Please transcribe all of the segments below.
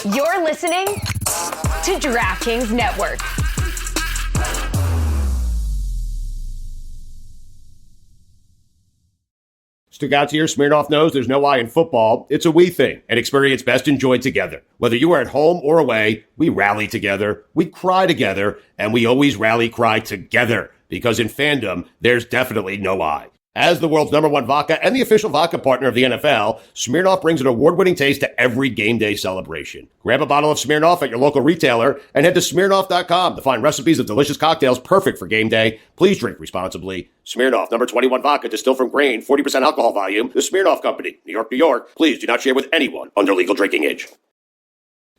You're listening to DraftKings Network. Stugotz here. Smirnoff knows there's no I in football. It's a we thing. An experience best enjoyed together. Whether you are at home or away, we rally together, we cry together, and we always rally cry together. Because in fandom, there's definitely no I. As the world's #1 vodka and the official vodka partner of the NFL, Smirnoff brings an award-winning taste to every game day celebration. Grab a bottle of Smirnoff at your local retailer and head to Smirnoff.com to find recipes of delicious cocktails perfect for game day. Please drink responsibly. Smirnoff, #21 vodka, distilled from grain, 40% alcohol volume. The Smirnoff Company, New York, New York. Please do not share with anyone under legal drinking age.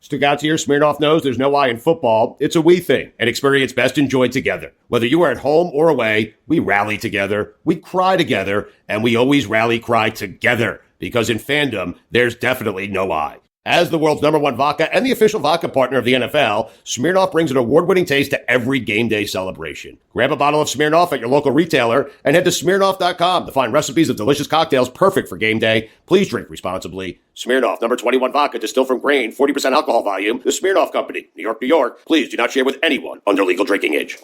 Stugotz here. Smirnoff knows there's no I in football. It's a we thing. An experience best enjoyed together. Whether you are at home or away, we rally together, we cry together, and we always rally cry together. Because in fandom, there's definitely no I. As the world's #1 vodka and the official vodka partner of the NFL, Smirnoff brings an award-winning taste to every game day celebration. Grab a bottle of Smirnoff at your local retailer and head to Smirnoff.com to find recipes of delicious cocktails perfect for game day. Please drink responsibly. Smirnoff, #21 vodka, distilled from grain, 40% alcohol volume. The Smirnoff Company, New York, New York. Please do not share with anyone under legal drinking age.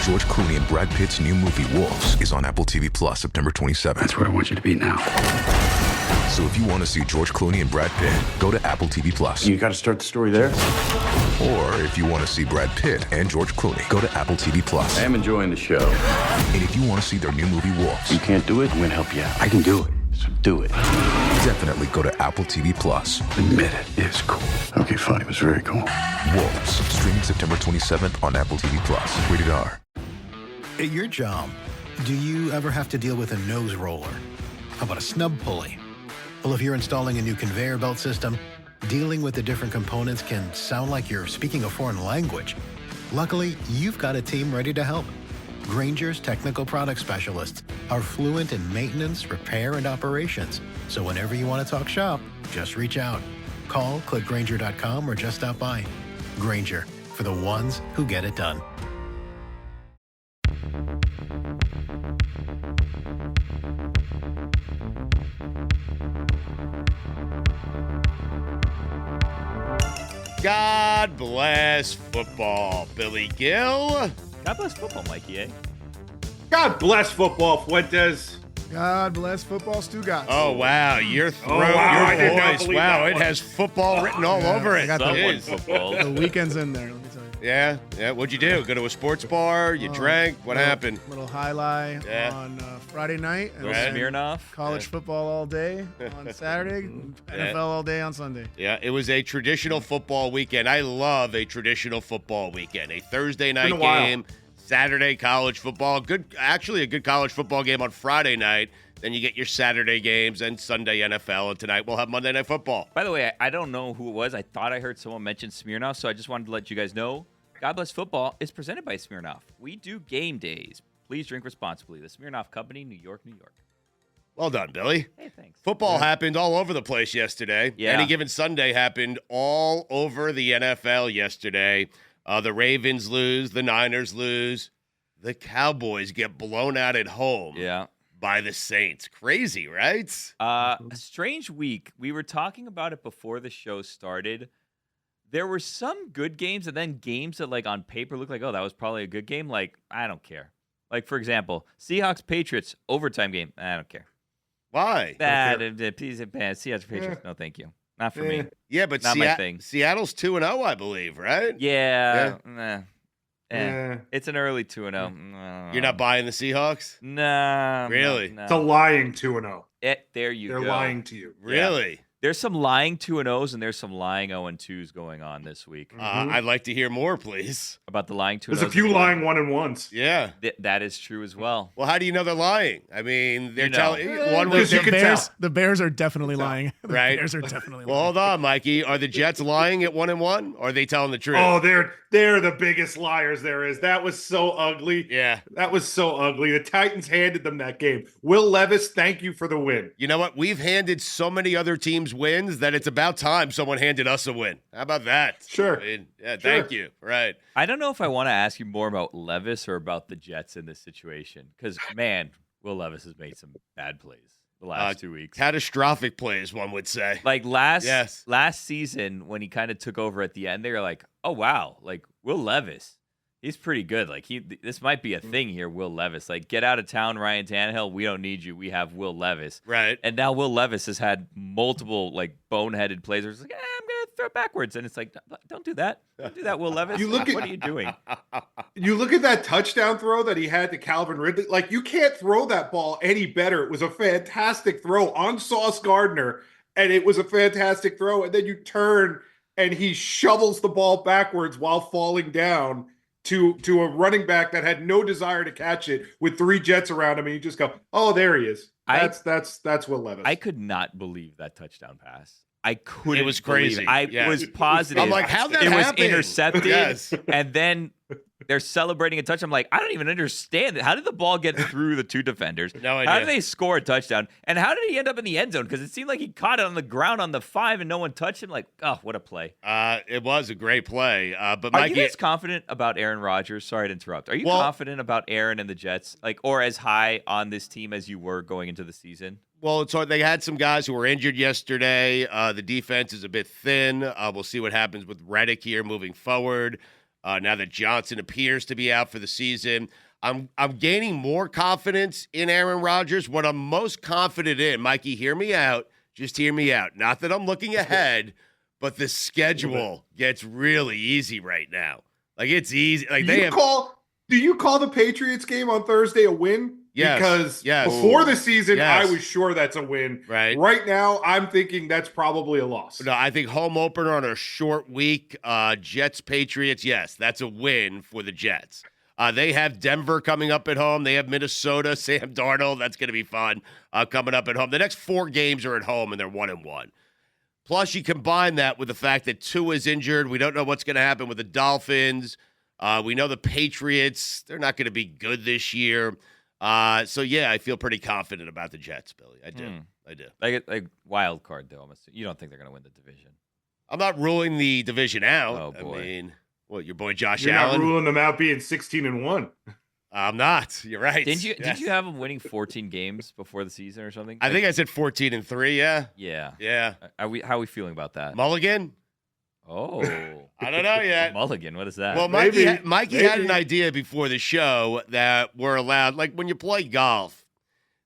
George Clooney and Brad Pitt's new movie Wolves is on Apple TV Plus September 27th. That's where I want you to be now. So if you want to see George Clooney and Brad Pitt, go to Apple TV Plus. You got to start the story there. Or if you want to see Brad Pitt and George Clooney, go to Apple TV Plus. I am enjoying the show. And if you want to see their new movie Wolves, You can't do it, I'm going to help you out. I can do it, so do it. definitely go to Apple TV Plus. Admit it, it's cool. Okay, fine, it was very cool. Wolves, streaming September 27th on Apple TV Plus. Rated R. At your job, do you ever have to deal with a nose roller? How about a snub pulley? Well, if you're installing a new conveyor belt system, dealing with the different components can sound like you're speaking a foreign language. Luckily, you've got a team ready to help. Grainger's technical product specialists are fluent in maintenance, repair, and operations. So whenever you want to talk shop, just reach out. Call, click Grainger.com, or just stop by. Grainger, for the ones who get it done. God bless football, Billy Gill. God bless football, Mikey, eh? God bless football, Fuentes. God bless football, Stugotz. Oh, wow. Your throat, I did your not voice. believe Wow, that it one. has football written all over it. I got Someone Jeez. football. The weekend's in there, let me tell you. Yeah. What'd you do? Go to a sports bar? You drank? What happened? Little highlight Yeah. on Friday night. And Right. then Smirnoff. college football all day on Saturday. NFL all day on Sunday. Yeah, it was a traditional football weekend. I love a traditional football weekend. A Thursday night been a while. game, Saturday college football. Actually a good college football game on Friday night. Then you get your Saturday games and Sunday NFL, and tonight we'll have Monday Night Football. By the way, I don't know who it was. I thought I heard someone mention Smirnoff, so I just wanted to let you guys know. God Bless Football is presented by Smirnoff. We do game days. Please drink responsibly. The Smirnoff Company, New York, New York. Well done, Billy. Hey, thanks. Football happened all over the place yesterday. Yeah. Any Given Sunday happened all over the NFL yesterday. The Ravens lose. The Niners lose. The Cowboys get blown out at home Yeah. by the Saints. Crazy, right? A strange week. We were talking about it before the show started. There were some good games and then games that, like, on paper looked like, oh, that was probably a good game. Like, I don't care. Like, for example, Seahawks-Patriots overtime game. I don't care. Why? Seahawks-Patriots. No, thank you. Not for me. Yeah, but Not my thing. Seattle's 2-0, I believe, right? Yeah. Yeah. It's an early 2-0. You're not buying the Seahawks? No. Really? No. It's a lying 2-0. There you They're go. lying to you. Really? There's some lying 2-0s and there's some lying 0-2s going on this week. I'd like to hear more, please. About the lying 2-0s. There's a few lying 1-1s. Yeah. That is true as well. Well, how do you know they're lying? I mean, they're You know. telling one was Because you can tell. The Bears are definitely lying. The Right. Bears are definitely Well, lying. hold on, Mikey. Are the Jets lying at 1-1? Or are they telling the truth? Oh, they're the biggest liars there is. That was so ugly. Yeah. That was so ugly. The Titans handed them that game. Will Levis, thank you for the win. You know what? We've handed so many other teams wins that it's about time someone handed us a win. How about that? Sure. I mean, yeah, Sure. thank you. Right. I don't know if I want to ask you more about Levis or about the Jets in this situation. Because, man, Will Levis has made some bad plays. the last 2 weeks. Catastrophic plays, one would say. Like last season when he kind of took over at the end, they were like, "Oh wow, like Will Levis, he's pretty good. Like this might be a thing here, Will Levis. Like get out of town, Ryan Tannehill. We don't need you. We have Will Levis." Right. And now Will Levis has had multiple like boneheaded plays where it's like, I'm gonna throw it backwards, and it's like, don't do that. Don't do that, Will Levis. What are you doing? You look at that touchdown throw that he had to Calvin Ridley. Like, you can't throw that ball any better. It was a fantastic throw on Sauce Gardner, and it was a fantastic throw. And then you turn, and he shovels the ball backwards while falling down to a running back that had no desire to catch it with 3 Jets around him, and you just go, "Oh, there he is." That's Will Levis. I could not believe that touchdown pass. I couldn't. It was crazy. I was positive. I'm like, how'd that it happen? was intercepted, Yes. and then they're celebrating a touch. I'm like, I don't even understand it. How did the ball get through the 2 defenders? No idea. How did they score a touchdown? And how did he end up in the end zone? Because it seemed like he caught it on the ground on the 5 and no one touched him. Like, oh, what a play. It was a great play. But Are Mikey, you guys confident about Aaron Rodgers? Sorry to interrupt. Are you confident about Aaron and the Jets? Like, or as high on this team as you were going into the season? well, it's hard. They had some guys who were injured yesterday. The defense is a bit thin. We'll see what happens with Reddick here moving forward. Now that Johnson appears to be out for the season, I'm gaining more confidence in Aaron Rodgers. What I'm most confident in, Mikey, hear me out. Just hear me out. Not that I'm looking ahead, but the schedule gets really easy right now. Like, it's easy. Like, do you call the Patriots game on Thursday a win? Yes. Because yes. before the season, yes. I was sure that's a win. Right. Right now, I'm thinking that's probably a loss. No, I think home opener on a short week, Jets, Patriots, yes, that's a win for the Jets. They have Denver coming up at home. They have Minnesota, Sam Darnold. That's going to be fun coming up at home. The next 4 games are at home, and they're 1-1. Plus, you combine that with the fact that Tua is injured. We don't know what's going to happen with the Dolphins. We know the Patriots, they're not going to be good this year. So, yeah, I feel pretty confident about the Jets, Billy. I do. I do. Like wild card, though. You don't think they're going to win the division? I'm not ruling the division out. Oh, boy. I mean, your boy Josh You're Allen? not ruling them out being 16-1. I'm not. You're right. Did you have them winning 14 games before the season or something? I think I said 14-3, yeah. Yeah. Yeah. How are we feeling about that? Mulligan? Oh. I don't know yet. Mulligan, what is that? Well, Mikey had an idea before the show that we're allowed, like when you play golf,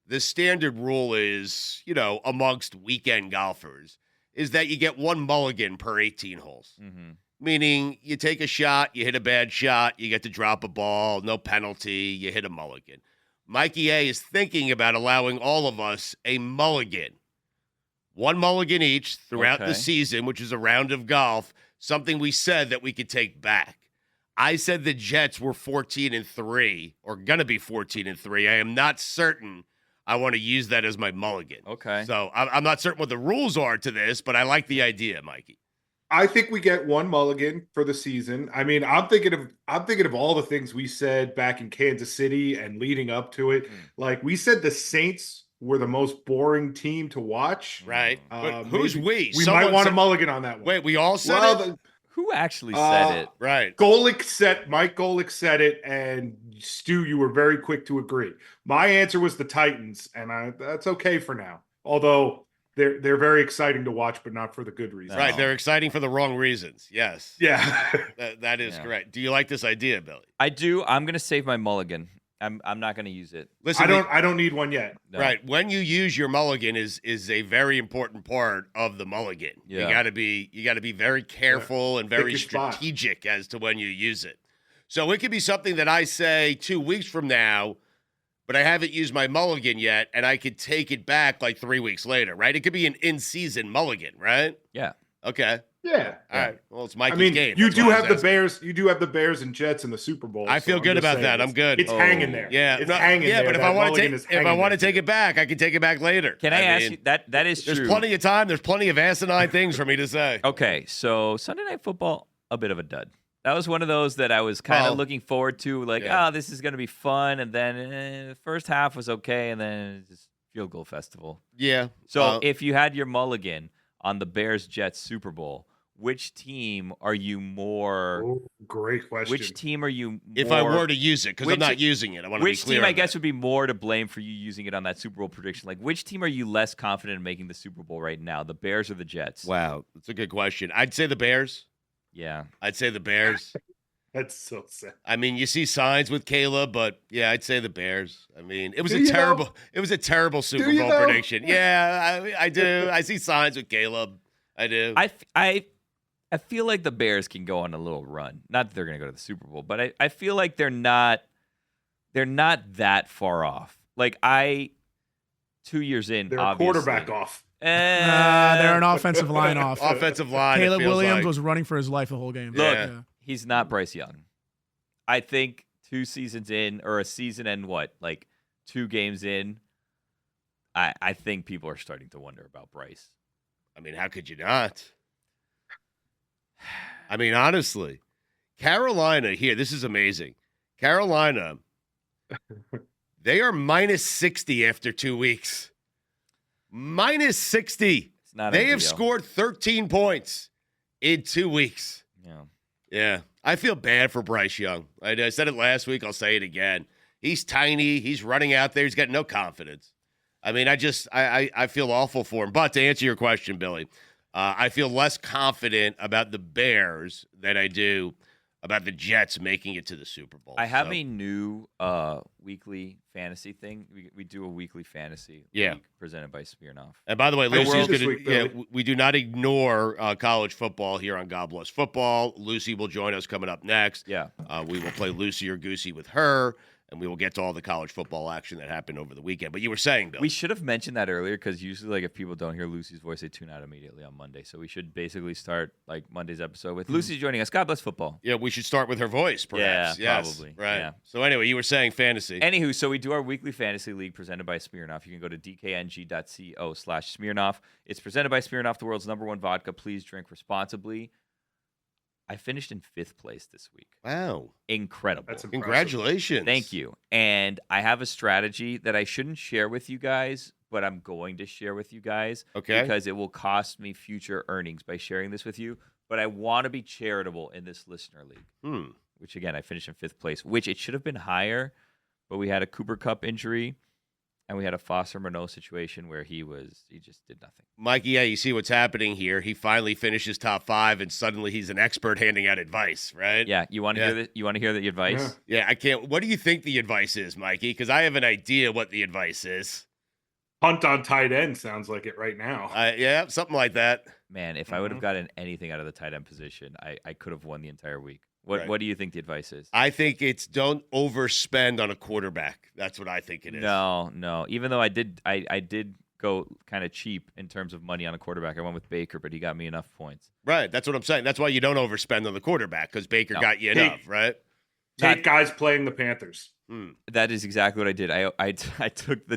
the standard rule is, amongst weekend golfers, is that you get 1 mulligan per 18 holes. Mm-hmm. Meaning you take a shot, you hit a bad shot, you get to drop a ball, no penalty, you hit a mulligan. Mikey A is thinking about allowing all of us a mulligan. 1 mulligan each throughout the season, which is a round of golf, something we said that we could take back. I said the Jets were 14-3, or going to be 14-3. I am not certain I want to use that as my mulligan. Okay. So I'm not certain what the rules are to this, but I like the idea, Mikey. I think we get 1 mulligan for the season. I mean, I'm thinking of all the things we said back in Kansas City and leading up to it. Like, we said the Saints were the most boring team to watch. Right. Who's we? We might want a mulligan on that one. Wait, we all said it? Who actually said it? Right. Mike Golick said it, and Stu, you were very quick to agree. My answer was the Titans, and that's okay for now. Although they're very exciting to watch, but not for the good reasons. Right, they're exciting for the wrong reasons. Yes. Yeah. that is correct. Do you like this idea, Billy? I do. I'm going to save my mulligan. I'm not going to use it. Listen, I don't need one yet. No. Right. When you use your mulligan is a very important part of the mulligan. Yeah. You got to be very careful and very Pick your spot. strategic as to when you use it. So it could be something that I say 2 weeks from now, but I haven't used my mulligan yet, and I could take it back like 3 weeks later, right? It could be an in-season mulligan, right? Yeah. Okay. Yeah. All right. Well, it's Mikey's game. You That's do why I have was the asking. Bears. You do have the Bears and Jets in the Super Bowl. I feel good about that. I'm good. It's hanging there. Yeah. It's hanging there. But if That I want mulligan to is take hanging there. take it back, I can take it back later. Can I ask mean, you that is true? There's plenty of time. There's plenty of asinine things for me to say. Okay, so Sunday Night Football, a bit of a dud. That was one of those that I was kind of looking forward to, like, this is going to be fun, and then the first half was okay, and then just field goal festival. Yeah. So if you had your mulligan on the Bears-Jets Super Bowl, which team are you more? Oh, great question. Which team are you? More, If I were to use it, because I'm not using it, I want to be which clear. team, I on guess, that. would be more to blame for you using it on that Super Bowl prediction? Like, which team are you less confident in making the Super Bowl right now? The Bears or the Jets? Wow, that's a good question. I'd say the Bears. Yeah. I'd say the Bears. That's so sad. I mean, you see signs with Caleb, but yeah, I'd say the Bears. I mean, it was Do a you terrible, though? it was a terrible Super Do you Bowl though? prediction. Yeah, I do. I see signs with Caleb. I do. I feel like the Bears can go on a little run. Not that they're going to go to the Super Bowl, but I feel like they're not that far off. Like 2 years in, They're obviously. a quarterback off. They're an offensive line off. Offensive line. it Caleb feels Williams like. was running for his life the whole game. Look, Yeah. he's not Bryce Young. I think 2 seasons in, or a season and what, like 2 games in, I think people are starting to wonder about Bryce. I mean, how could you not? I mean, honestly, Carolina here, this is amazing. Carolina, they are minus 60 after 2 weeks. Minus 60. It's not They have ideal. scored 13 points in 2 weeks. Yeah. Yeah. I feel bad for Bryce Young. I said it last week. I'll say it again. He's tiny. He's running out there. He's got no confidence. I mean, I feel awful for him. But to answer your question, Billy, I feel less confident about the Bears than I do about the Jets making it to the Super Bowl. I have So, a new weekly fantasy thing. We do a weekly fantasy league presented by Smirnoff. And by the way, I will Lucy's this going week, to. Billy. We do not ignore college football here on God Bless Football. Lucy will join us coming up next. Yeah. We will play Lucy or Goosey with her, and we will get to all the college football action that happened over the weekend. But you were saying, Bill. We should have mentioned that earlier because usually, like, if people don't hear Lucy's voice, they tune out immediately on Monday. So we should basically start like Monday's episode with Lucy joining us. God bless football. Yeah, we should start with her voice, perhaps. Yeah, Yes, probably. Right. Yeah. So anyway, you were saying fantasy. Anywho, so we do our weekly fantasy league presented by Smirnoff. You can go to dkng.co/Smirnoff. It's presented by Smirnoff, the world's #1 vodka. Please drink responsibly. I finished in 5th place this week. Wow. Incredible. That's impressive. Congratulations. Thank you. And I have a strategy that I shouldn't share with you guys, but I'm going to share with you guys. Okay. Because it will cost me future earnings by sharing this with you. But I want to be charitable in this listener league, which, again, I finished in 5th place, which it should have been higher, but we had a Cooper Kupp injury, and we had a Foster Minot situation where he just did nothing. Mikey, yeah, you see what's happening here. He finally finishes top 5, and suddenly he's an expert handing out advice, right? Yeah, you want to hear that? You want to hear the advice? Yeah. Yeah, I can't. What do you think the advice is, Mikey? Because I have an idea what the advice is. Punt on tight end sounds like it right now. Yeah, something like that. Man, if I would have gotten anything out of the tight end position, I could have won the entire week. What Right. What do you think the advice is? I think it's don't overspend on a quarterback. That's what I think it is. No. Even though I did go kind of cheap in terms of money on a quarterback. I went with Baker, but he got me enough points. Right. That's what I'm saying. That's why you don't overspend on the quarterback, because Baker No. got you Hey. enough, right? Take guys playing the Panthers. That is exactly what I did. I took you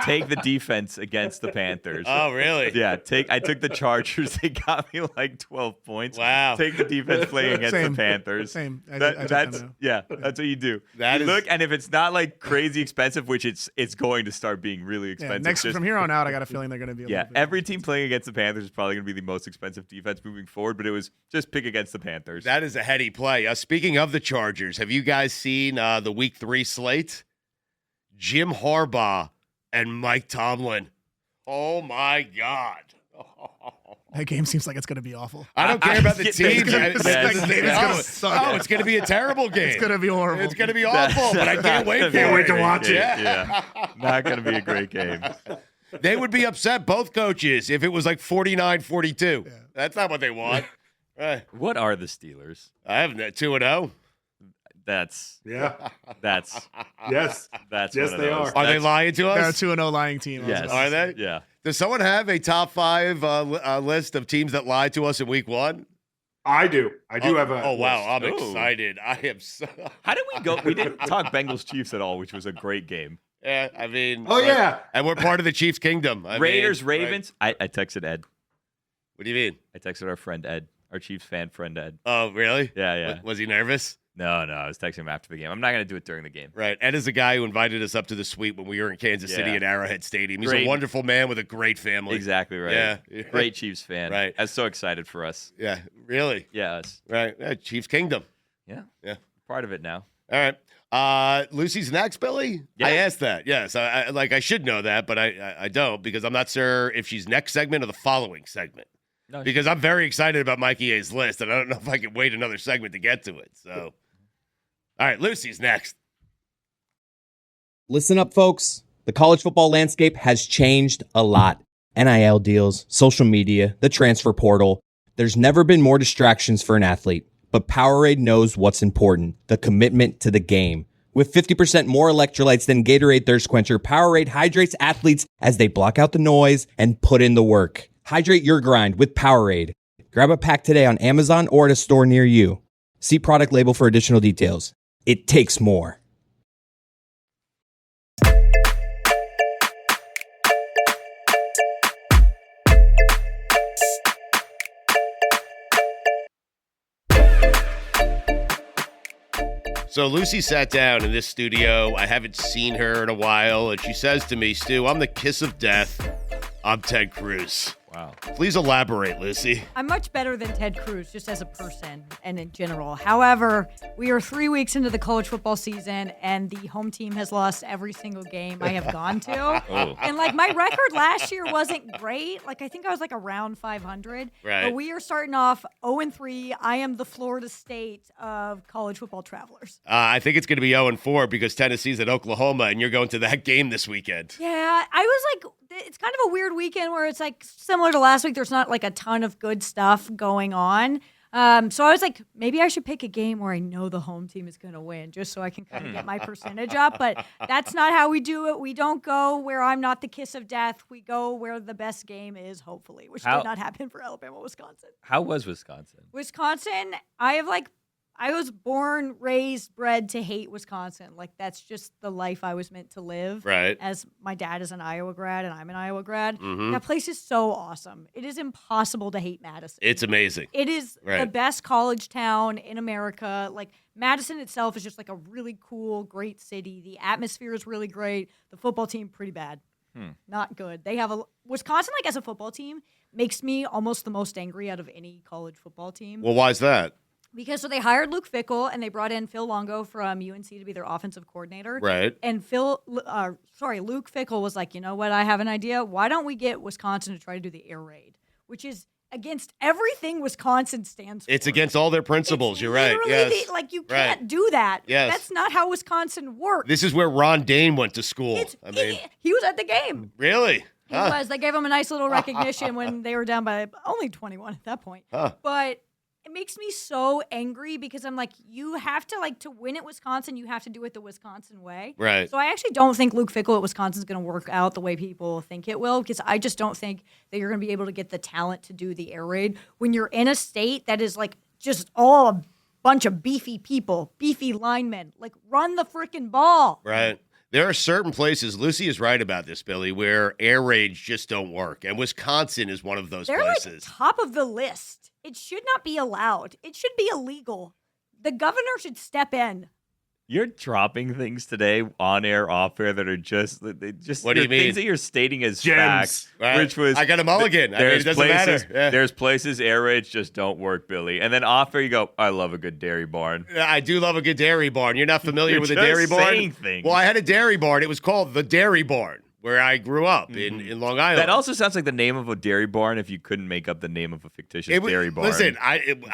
take the defense against the Panthers. Oh, really? Yeah, I took the Chargers. They got me like 12 points. Wow. Take the defense playing against Same. the Panthers. Same. I That's took them now. yeah. That's what you do. That You is- look, and if it's not like crazy expensive, which it's going to start being really Yeah, expensive. next just- from here on out, I got a feeling they're going to be. A yeah, little bit every team playing against the Panthers is probably going to be the most expensive defense moving forward. But it was just pick against the Panthers. That is a heady play. Speaking of the Chargers, have you guys seen the Week 3 slate? Jim Harbaugh and Mike Tomlin. Oh, my God. That game seems like it's going to be awful. I don't care about the It's teams. gonna- I- yes. That game is going to suck. Oh, it's going to be a terrible game. It's going to be horrible. It's going to be awful, but I can't wait for it. Can't wait to watch it. Yeah, not going to be a great game. They would be upset, both coaches, if it was like 49-42. That's not what they want. Right. What are the Steelers? I have that 2-0. That's Yeah. that's Yes. that's Yes, one of they those. are. Are they That's- lying to They're a us? 2-0 lying team. Yes. Are they? Yeah. Does someone have a top 5 list of teams that lied to us in Week 1? I do. I do have a. Oh, wow. I'm Ooh. excited. I am so. How did we go? We didn't talk Bengals Chiefs at all, which was a great game. Yeah, I mean. Oh, yeah. And we're part of the Chiefs Kingdom. I Raiders mean, right. Ravens. I texted Ed. What do you mean? I texted our friend Ed, our Chiefs fan friend Ed. Oh, really? Yeah. Was he nervous? No, I was texting him after the game. I'm not going to do it during the game. Right. Ed is the guy who invited us up to the suite when we were in Kansas City at Arrowhead Stadium. He's a wonderful man with a great family. Exactly right. Yeah. Great Chiefs fan. Right. I was so excited for us. Yeah. Really? Yeah, us. Right. Yeah, Chiefs Kingdom. Yeah. Yeah. Part of it now. All right. Lucy's next, Billy? Yeah. I asked that. Yes. I should know that, but I don't because I'm not sure if she's next segment or the following segment. No, because I'm very excited about Mikey A's list, and I don't know if I can wait another segment to get to it. So, all right, Lucy's next. Listen up, folks. The college football landscape has changed a lot. NIL deals, social media, the transfer portal. There's never been more distractions for an athlete, but Powerade knows what's important, the commitment to the game. With 50% more electrolytes than Gatorade Thirst Quencher, Powerade hydrates athletes as they block out the noise and put in the work. Hydrate your grind with Powerade. Grab a pack today on Amazon or at a store near you. See product label for additional details. It takes more. So Lucy sat down in this studio. I haven't seen her in a while, and she says to me, Stu, I'm the kiss of death. I'm Ted Cruz. Wow. Please elaborate, Lucy. I'm much better than Ted Cruz, just as a person and in general. However, we are 3 weeks into the college football season, and the home team has lost every single game I have gone to. Oh. And, my record last year wasn't great. I think I was, around 500. Right. But we are starting off 0-3. I am the Florida State of college football travelers. I think it's going to be 0-4 because Tennessee's at Oklahoma, and you're going to that game this weekend. Yeah, I was it's kind of a weird weekend where it's similar to last week. There's not a ton of good stuff going on. So I was maybe I should pick a game where I know the home team is going to win just so I can kind of get my percentage up. But that's not how we do it. We don't go where I'm not the kiss of death. We go where the best game is, hopefully, which did not happen for Alabama, Wisconsin. How was Wisconsin? Wisconsin, I was born, raised, bred to hate Wisconsin. That's just the life I was meant to live. Right. As my dad is an Iowa grad and I'm an Iowa grad. Mm-hmm. That place is so awesome. It is impossible to hate Madison. It's amazing. It is the best college town in America. Madison itself is just a really cool, great city. The atmosphere is really great. The football team, pretty bad. Not good. They have Wisconsin, as a football team, makes me almost the most angry out of any college football team. Well, why is that? Because they hired Luke Fickell and they brought in Phil Longo from UNC to be their offensive coordinator. Right. And Luke Fickell was like, you know what? I have an idea. Why don't we get Wisconsin to try to do the air raid, which is against everything Wisconsin stands for. It's against all their principles. You're right. Yes. You can't do that. Yes. That's not how Wisconsin works. This is where Ron Dane went to school. He was at the game. Really? He was. They gave him a nice little recognition when they were down by only 21 at that point. But it makes me so angry because I'm you have to win at Wisconsin, you have to do it the Wisconsin way. Right. So I actually don't think Luke Fickell at Wisconsin is going to work out the way people think it will because I just don't think that you're going to be able to get the talent to do the air raid when you're in a state that is just all a bunch of beefy people, beefy linemen. Run the freaking ball. Right. There are certain places, Lucy is right about this, Billy, where air raids just don't work. And Wisconsin is one of those places. They're top of the list. It should not be allowed. It should be illegal. The governor should step in. You're dropping things today on air, off air that are just what do you mean? Things that you're stating as Gems, facts, right? which was I got a mulligan. It doesn't matter. Yeah. There's places air raids just don't work, Billy. And then off air you go, I love a good dairy barn. I do love a good dairy barn. You're not familiar with a just dairy barn? saying things. Well, I had a dairy barn. It was called the Dairy Barn, where I grew up in Long Island. That also sounds like the name of a dairy barn if you couldn't make up the name of a fictitious dairy barn. Listen,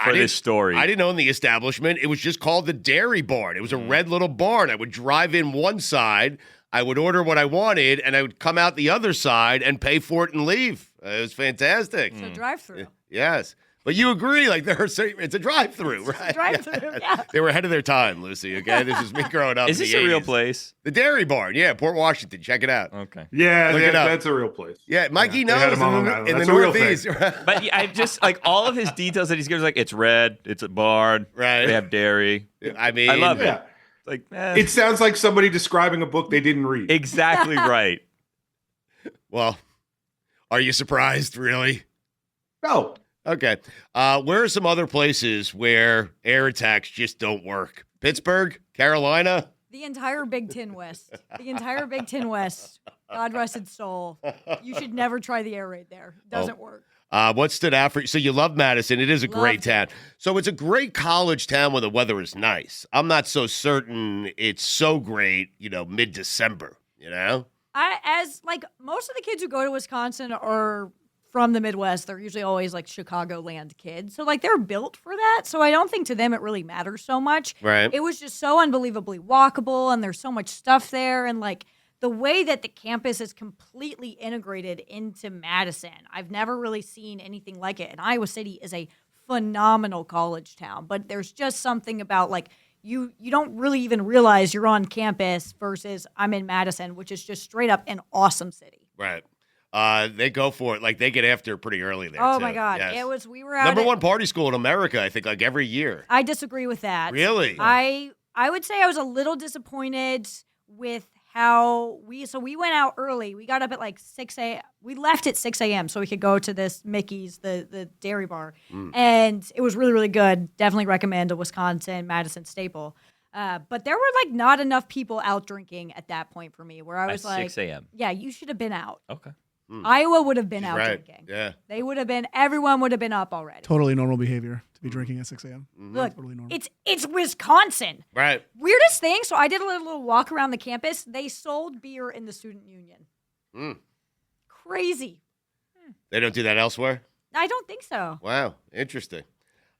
for this story. I didn't own the establishment. It was just called the Dairy Barn. It was a red little barn. I would drive in one side, I would order what I wanted, and I would come out the other side and pay for it and leave. It was fantastic. It's a drive-through. Yes. But you agree, it's a drive-through, right? Drive-through, yeah. They were ahead of their time, Lucy, okay? This is me growing up. Is in this the a real 80s. place? The Dairy Barn, yeah, Port Washington. Check it out. Okay. Yeah, Look it up. that's a real place. Yeah, Mikey They had knows them on in Long Island. the That's a real Northeast. But I just all of his details that he's given, it's red, it's a barn, Right. They have dairy. I mean, I love Yeah. it. It sounds like somebody describing a book they didn't read. Exactly right. Well, are you surprised, really? No. Okay. Where are some other places where air attacks just don't work? Pittsburgh, Carolina. The entire Big Ten West. The entire Big Ten West. God rest its soul. You should never try the air raid there. It doesn't work. What stood out for you? So you love Madison. It is a great town. So it's a great college town when the weather is nice. I'm not so certain it's so great, mid-December, As most of the kids who go to Wisconsin are from the Midwest, they're usually always like Chicagoland kids. So they're built for that. So I don't think to them it really matters so much. Right. It was just so unbelievably walkable, and there's so much stuff there, and the way that the campus is completely integrated into Madison, I've never really seen anything like it. And Iowa City is a phenomenal college town, but there's just something about you don't really even realize you're on campus versus I'm in Madison, which is just straight up an awesome city. Right. They go for it. They get after it pretty early there, Oh too. my God. Yes. We were out Number one party school in America, I think, every year. I disagree with that. Really? I would say I was a little disappointed with how we went out early. We got up at 6 a.m. We left at 6 a.m. so we could go to this Mickey's, the dairy bar. And it was really, really good. Definitely recommend a Wisconsin, Madison staple. But there were not enough people out drinking at that point for me, where I was at 6 a.m. Yeah, you should have been out. Okay. Iowa would have been out right. drinking. Yeah. They would have been, everyone would have been up already. Totally normal behavior to be drinking at 6 a.m. Look, Totally normal. it's Wisconsin. Right. Weirdest thing, so I did a little walk around the campus. They sold beer in the student union. Crazy. They don't do that elsewhere? I don't think so. Wow. Interesting.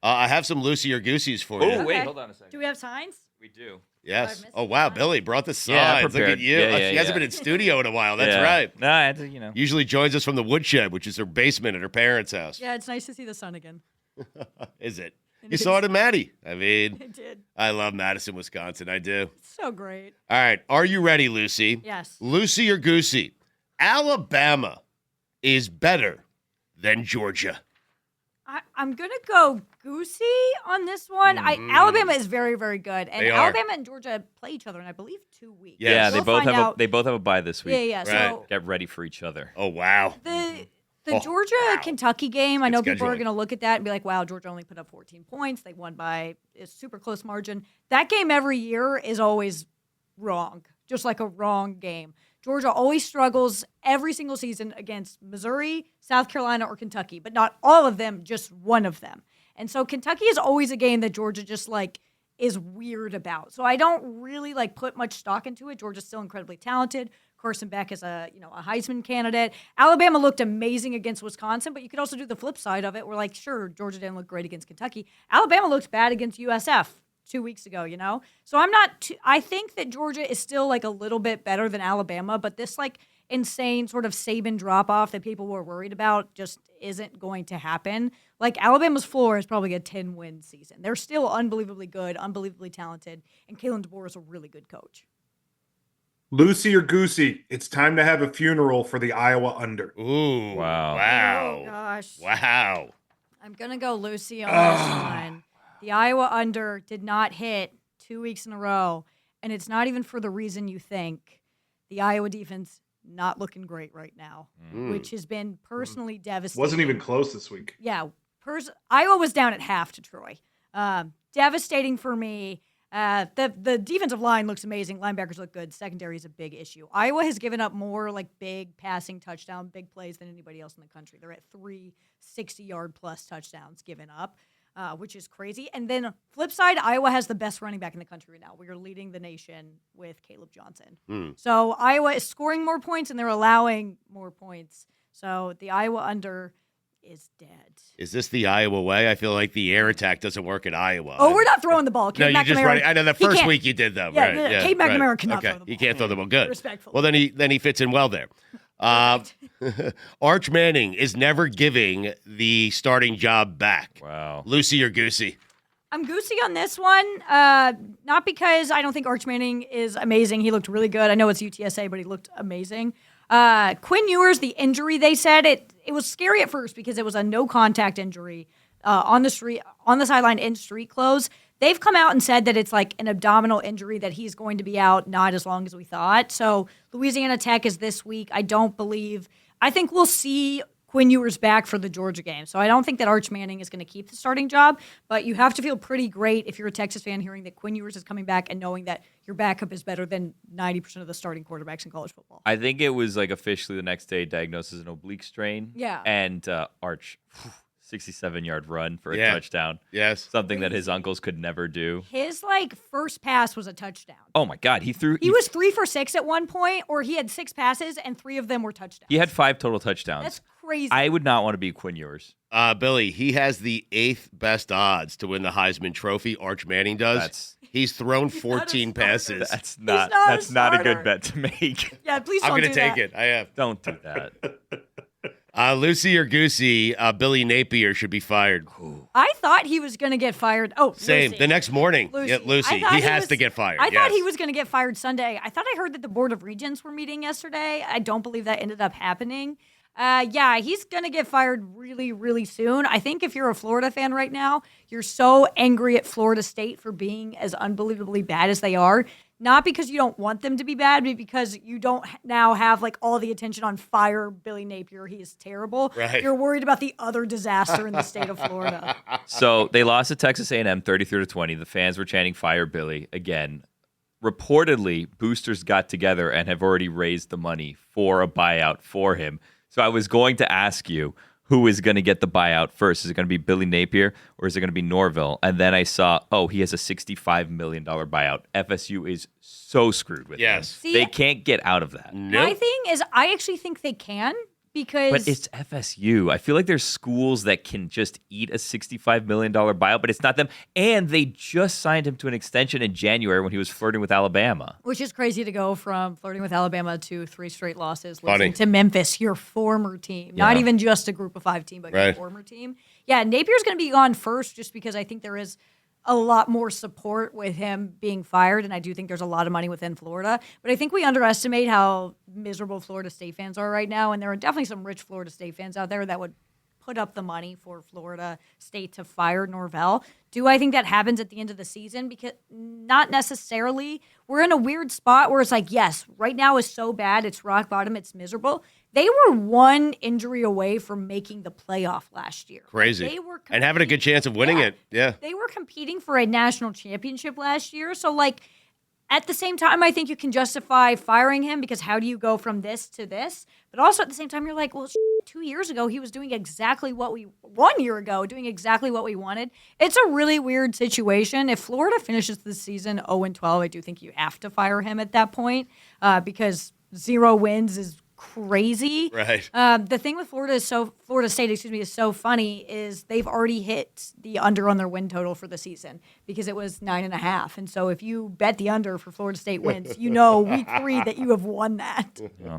I have some Lucy or Goosies for you. Oh, wait, Okay. hold on a second. Do we have signs? We do. Yes. I've Oh, missed wow. the sign. Billy brought the signs. Yeah, I'm Look prepared. at you. Yeah, She hasn't been in studio in a while. That's right. No, I had to, Usually joins us from the woodshed, which is her basement at her parents' house. Yeah, it's nice to see the sun again. Is it? You saw it in Maddie. I mean, I did. I love Madison, Wisconsin. I do. So great. All right. Are you ready, Lucy? Yes. Lucy or Goosey? Alabama is better than Georgia. I'm going to go Goosey on this one. Alabama is very, very good. And They are. Alabama and Georgia play each other in, I believe, 2 weeks. Yes. Yeah, We'll they both find have out. they both have a bye this week. Yeah. Right. So Get ready for each other. Oh, wow. the Georgia-Kentucky game, I know Good people are scheduling. going to look at that and be like, wow, Georgia only put up 14 points. They won by a super close margin. That game every year is always wrong, just like a wrong game. Georgia always struggles every single season against Missouri, South Carolina, or Kentucky, but not all of them, just one of them. And so Kentucky is always a game that Georgia just is weird about. So I don't really put much stock into it. Georgia's still incredibly talented. Carson Beck is a Heisman candidate. Alabama looked amazing against Wisconsin, but you could also do the flip side of it where sure, Georgia didn't look great against Kentucky. Alabama looked bad against USF 2 weeks ago, So I'm not I think that Georgia is still a little bit better than Alabama, but this insane sort of Saban drop-off that people were worried about just isn't going to happen. Alabama's floor is probably a 10-win season. They're still unbelievably good, unbelievably talented, and Kalen DeBoer is a really good coach. Lucy or Goosey, it's time to have a funeral for the Iowa under. Ooh. Wow. Wow. Oh, gosh. Wow. I'm going to go Lucy on this one. The Iowa under did not hit 2 weeks in a row, and it's not even for the reason you think. The Iowa defense not looking great right now, which has been personally devastating. Wasn't even close this week. Yeah, Iowa was down at half to Troy. Devastating for me. The defensive line looks amazing. Linebackers look good. Secondary is a big issue. Iowa has given up more big passing touchdown, big plays than anybody else in the country. They're at 3 60-yard plus touchdowns given up, which is crazy. And then flip side, Iowa has the best running back in the country right now. We are leading the nation with Caleb Johnson. So Iowa is scoring more points and they're allowing more points. So the Iowa under is dead. Is this the Iowa way? I feel like the air attack doesn't work at Iowa. Oh, we're not throwing the ball. Cade No, you just McNamara, I know the he first can't- week you did though. Yeah, right? yeah, Cade McNamara cannot okay. throw the He ball. can't throw the ball. Good. Respectfully. Well, then he fits in well there. Arch Manning is never giving the starting job back. Wow. Lucy or Goosey? I'm Goosey on this one, not because I don't think Arch Manning is amazing. He looked really good. I know it's UTSA, but he looked amazing. Quinn Ewers, the injury, they said it was scary at first because it was a no-contact injury on the sideline in street clothes. They've come out and said that it's an abdominal injury, that he's going to be out not as long as we thought. So Louisiana Tech is this week. I think we'll see Quinn Ewers back for the Georgia game. So I don't think that Arch Manning is going to keep the starting job, but you have to feel pretty great if you're a Texas fan hearing that Quinn Ewers is coming back and knowing that your backup is better than 90% of the starting quarterbacks in college football. I think it was like officially the next day diagnosed as an oblique strain. Yeah. And Arch, 67-yard run for a touchdown. Yes. Something that his uncles could never do. His first pass was a touchdown. Oh my God. He was 3 for 6 at one point, or he had 6 passes and 3 of them were touchdowns. He had 5 total touchdowns. That's crazy. I would not want to be Quinn Ewers. Billy, he has the 8th best odds to win the Heisman Trophy. Arch Manning does. He's thrown 14 passes. That's not a good bet to make. Yeah, please don't I'm do going to take that. it. I have. Don't do that. Lucy or Goosey, Billy Napier should be fired. I thought he was going to get fired. Oh, Same. Lucy. The next morning. Lucy. Yeah, Lucy. He has to get fired. I thought he was going to get fired Sunday. I thought I heard that the Board of Regents were meeting yesterday. I don't believe that ended up happening. He's going to get fired really, really soon. I think if you're a Florida fan right now, you're so angry at Florida State for being as unbelievably bad as they are. Not because you don't want them to be bad, but because you don't now have all the attention on fire Billy Napier. He is terrible. Right. You're worried about the other disaster in the state of Florida. So they lost to Texas A&M 33-20. The fans were chanting "Fire Billy" again. Reportedly, boosters got together and have already raised the money for a buyout for him. So I was going to ask you, who is going to get the buyout first? Is it going to be Billy Napier or is it going to be Norvell? And then I saw, he has a $65 million buyout. FSU is so screwed with him. See, they can't get out of that. My thing is, I actually think they can because... But it's FSU. I feel like there's schools that can just eat a $65 million buyout, but it's not them. And they just signed him to an extension in January when he was flirting with Alabama. Which is crazy to go from flirting with Alabama to 3 straight losses, Funny. losing to Memphis, your former team. Yeah. Not even just a group of 5 team, but your former team. Yeah, Napier's going to be gone first just because I think there is a lot more support with him being fired, and I do think there's a lot of money within Florida. But I think we underestimate how miserable Florida State fans are right now, and there are definitely some rich Florida State fans out there that would put up the money for Florida State to fire Norvell. Do I think that happens at the end of the season? Because not necessarily. We're in a weird spot where it's yes, right now is so bad, it's rock bottom, it's miserable. They were 1 injury away from making the playoff last year. Crazy. They were and having a good chance of winning it. Yeah. They were competing for a national championship last year. So, at the same time, I think you can justify firing him because how do you go from this to this? But also at the same time, you're 2 years ago, he was doing exactly what 1 year ago, doing exactly what we wanted. It's a really weird situation. If Florida finishes the season 0-12, I do think you have to fire him at that point because 0 wins is crazy. Right. The thing with Florida State, is so funny is they've already hit the under on their win total for the season because it was 9.5. And so if you bet the under for Florida State wins, week 3 that you have won that. Yeah.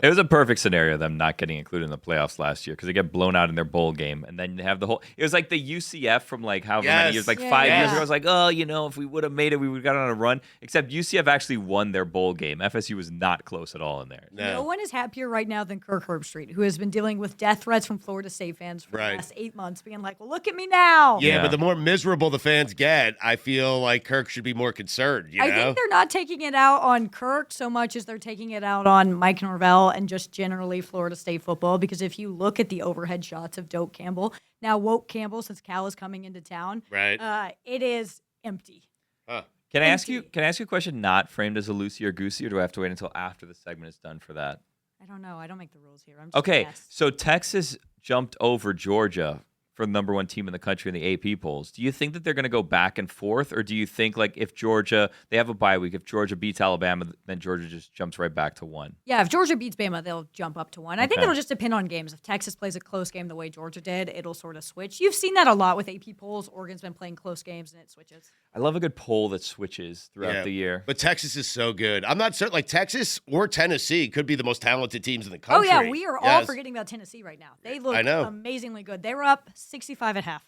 It was a perfect scenario, them not getting included in the playoffs last year because they get blown out in their bowl game. And then they have the whole – it was like the UCF from however many years, 5 years ago. It was if we would have made it, we would have got on a run. Except UCF actually won their bowl game. FSU was not close at all in there. No one is happier right now than Kirk Herbstreit, who has been dealing with death threats from Florida State fans for the last 8 months, being well, look at me now. Yeah, but the more miserable the fans get, I feel like Kirk should be more concerned, I think they're not taking it out on Kirk so much as they're taking it out on Mike Norvell and just generally Florida State football, because if you look at the overhead shots of Doak Campbell, now Woke Campbell, since Cal is coming into town, it is empty. Can I ask you a question not framed as a Lucy or Goosey, or do I have to wait until after the segment is done for that? I don't know. I don't make the rules here. I'm just Okay, guess. so Texas jumped over Georgia for the number 1 team in the country in the AP polls. Do you think that they're going to go back and forth, or do you think if Georgia, they have a bye week, if Georgia beats Alabama, then Georgia just jumps right back to 1? Yeah, if Georgia beats Bama, they'll jump up to 1. I think it'll just depend on games. If Texas plays a close game the way Georgia did, it'll sort of switch. You've seen that a lot with AP polls. Oregon's been playing close games and it switches. I love a good poll that switches throughout the year. But Texas is so good. I'm not certain. Texas or Tennessee could be the most talented teams in the country. Oh, yeah. We are all forgetting about Tennessee right now. They look amazingly good. They were up 65 at half.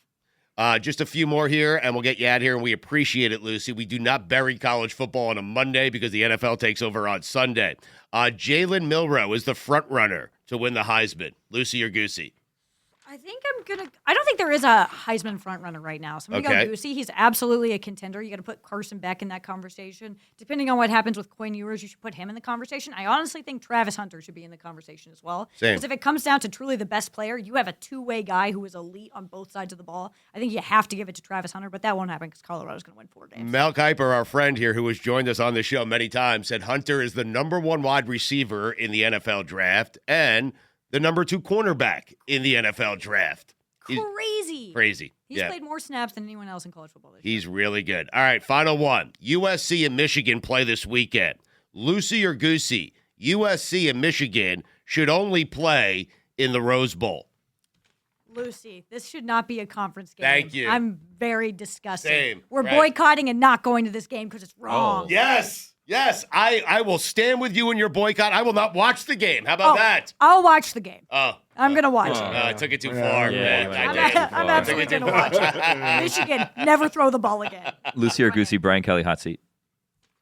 Just a few more here, and we'll get you out here, and we appreciate it, Lucy. We do not bury college football on a Monday because the NFL takes over on Sunday. Jalen Milroe is the front runner to win the Heisman. Lucy or Goosey? I don't think there is a Heisman frontrunner right now. So I'm going to Okay. go Goosey. He's absolutely a contender. You got to put Carson Beck in that conversation. Depending on what happens with Quinn Ewers, you should put him in the conversation. I honestly think Travis Hunter should be in the conversation as well. Same. Because if it comes down to truly the best player, you have a two-way guy who is elite on both sides of the ball. I think you have to give it to Travis Hunter, but that won't happen because Colorado's going to win 4 games. Mel Kiper, our friend here who has joined us on the show many times, said Hunter is the number 1 wide receiver in the NFL draft and the number 2 cornerback in the NFL draft. Crazy. He's played more snaps than anyone else in college football this year. He's really good. All right, final one. USC and Michigan play this weekend. Lucy or Goosey, USC and Michigan should only play in the Rose Bowl. Lucy, this should not be a conference game. Thank you. I'm very disgusted. Same. We're Right. boycotting and not going to this game because it's wrong. Yes. I will stand with you in your boycott. I will not watch the game. How about that? I'll watch the game. Oh. I'm going to watch it. I took it too far. Yeah, man. I'm absolutely going to watch it. Michigan, never throw the ball again. Lucy or Goosey, Brian Kelly, hot seat.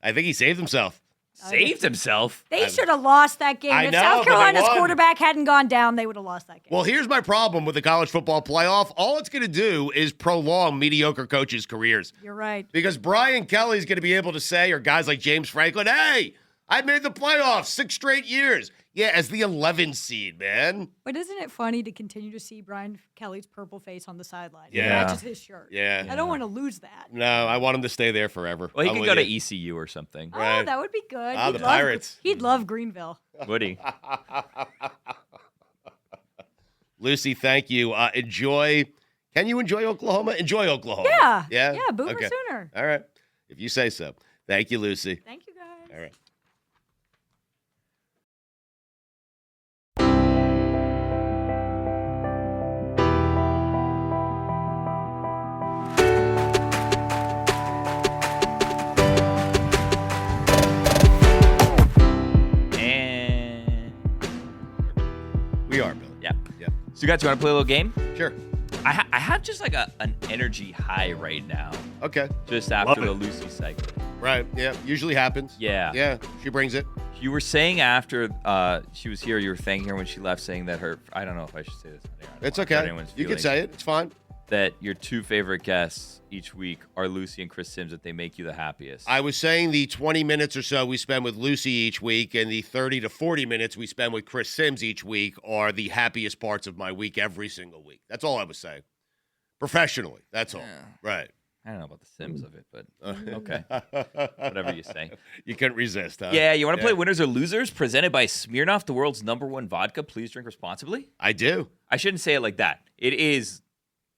I think he saved himself. Saved himself. They should have lost that game. I If know, South but they Carolina's won. quarterback hadn't gone down, they would have lost that game. Well, here's my problem with the college football playoff. All it's going to do is prolong mediocre coaches' careers. You're right. Because Brian Kelly's going to be able to say, or guys like James Franklin, hey, I made the playoffs 6 straight years. Yeah, as the 11th seed, man. But isn't it funny to continue to see Brian Kelly's purple face on the sideline? Yeah. It matches his shirt. Yeah. I don't want to lose that. No, I want him to stay there forever. Well, he I'm could with go to you. ECU or something. Right. Oh, that would be good. Ah, He'd the love- Pirates. He'd love Greenville. Would he? Lucy, thank you. Enjoy. Can you enjoy Oklahoma? Enjoy Oklahoma. Yeah. Yeah? Yeah, Boomer Okay. Sooner. All right. If you say so. Thank you, Lucy. Thank you, guys. All right. And We are, Billy. yeah. Yeah. So, guys, you want to play a little game? Sure. I have just like an energy high right now, Okay. just after Love the it. Lucy cycle. Right. Yeah. Usually happens. Yeah. Yeah. She brings it. You were saying after she was here, you were thanking her when she left, saying that her, I don't know if I should say this. I don't It's want to hurt okay. anyone's You can feelings, say it. It's fine. that your 2 favorite guests each week are Lucy and Chris Sims, that they make you the happiest. I was saying the 20 minutes or so we spend with Lucy each week and the 30 to 40 minutes we spend with Chris Sims each week are the happiest parts of my week every single week. That's all I was saying. Professionally. That's all. Yeah. Right. I don't know about the Sims of it, but okay. Whatever you say. You couldn't resist, huh? Yeah, you want to play Winners or Losers? Presented by Smirnoff, the world's #1 vodka. Please drink responsibly. I do. I shouldn't say it like that. It is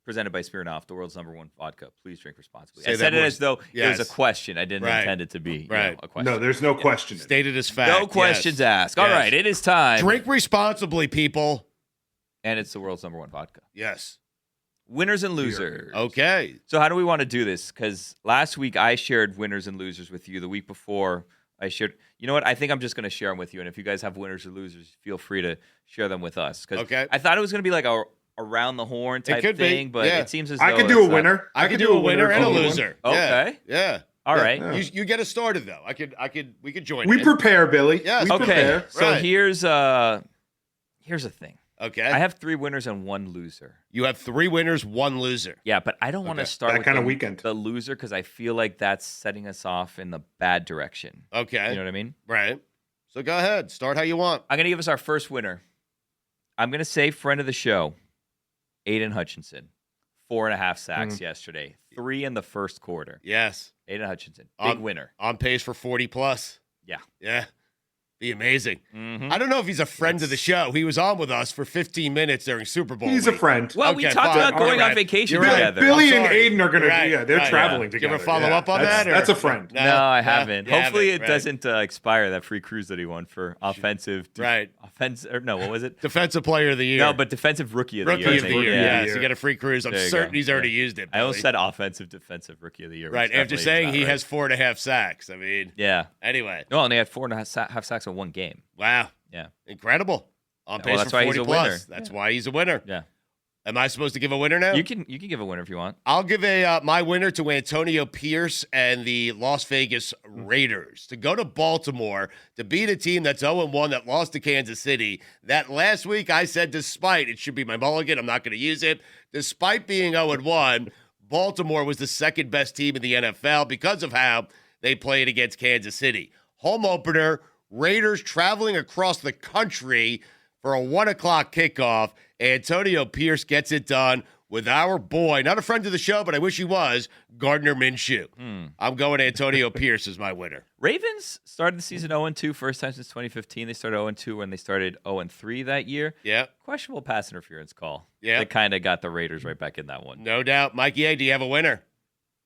presented by Smirnoff, the world's #1 vodka. Please drink responsibly. Say I said that it more- as though it was Yes. a question. I didn't Right. intend it to be Right. a question. No, there's no question. Stated as fact. No questions asked. All Yes. right, it is time. Drink responsibly, people. And it's the world's #1 vodka. Yes. Winners and losers. Okay. So how do we want to do this? Because last week I shared winners and losers with you. The week before I shared. You know what? I think I'm just going to share them with you. And if you guys have winners or losers, feel free to share them with us. Because Okay. I thought it was going to be like a around the horn type could be, thing, but yeah. it seems as though I could do a it's not. winner. I could do a winner and a if you want. loser. Okay. Yeah. All Yeah. right. You get us started though. We could join We in. prepare, Billy. Yes. We Okay. prepare. So Right. here's a thing. Okay. I have 3 winners and 1 loser. You have 3 winners, 1 loser. Yeah, but I don't want to Okay. start That with kind of the, weekend. the loser because I feel like that's setting us off in the bad direction. Okay. You know what I mean? Right. So go ahead. Start how you want. I'm going to give us our first winner. I'm going to say friend of the show, Aiden Hutchinson. 4.5 sacks yesterday. 3 in the first quarter. Yes. Aiden Hutchinson. Big On- winner. On pace for 40 plus. Yeah. Yeah. Be amazing. Mhm. I don't know if he's a friend of the show. He was on with us for 15 minutes during Super Bowl He's a week. friend. Well, we Okay, talked fine. about going All on right. vacation You're right. together. Billy I'm and sorry. Aiden are going to Right, be, they're right, traveling Give together. a follow up on That's- that? or- That's a friend. No, I haven't. you Hopefully haven't, it doesn't expire, that free cruise that he won for offensive. Right. No, what was it? Defensive player of the year. No, but defensive rookie of the Rookie year. I of the think. year. Yeah. Yes. You get a free cruise. I'm There you certain go. he's already Yeah. used it. I almost Billy. said offensive defensive rookie of the year. which Right. After definitely is saying not he right. has 4.5 sacks. I mean, Yeah. anyway. No, and they had 4.5 sacks in one game. Wow. Yeah. Incredible. On Well, pace that's for why 40 he's a plus. winner. That's why he's a winner. Yeah. Am I supposed to give a winner now? You can give a winner if you want. I'll give my winner to Antonio Pierce and the Las Vegas Raiders to go to Baltimore to beat a team that's 0-1 that lost to Kansas City. That last week I said despite, it should be my mulligan, I'm not going to use it, despite being 0-1, Baltimore was the second best team in the NFL because of how they played against Kansas City. Home opener, Raiders traveling across the country for a 1 o'clock kickoff. Antonio Pierce gets it done with our boy, not a friend of the show, but I wish he was, Gardner Minshew. I'm going Antonio Pierce as my winner. Ravens started the season 0-2, first time since 2015. They started 0-2 when they started 0-3 that year. Yeah. Questionable pass interference call. Yeah. That kind of got the Raiders right back in that one. No doubt. Mikey A., do you have a winner?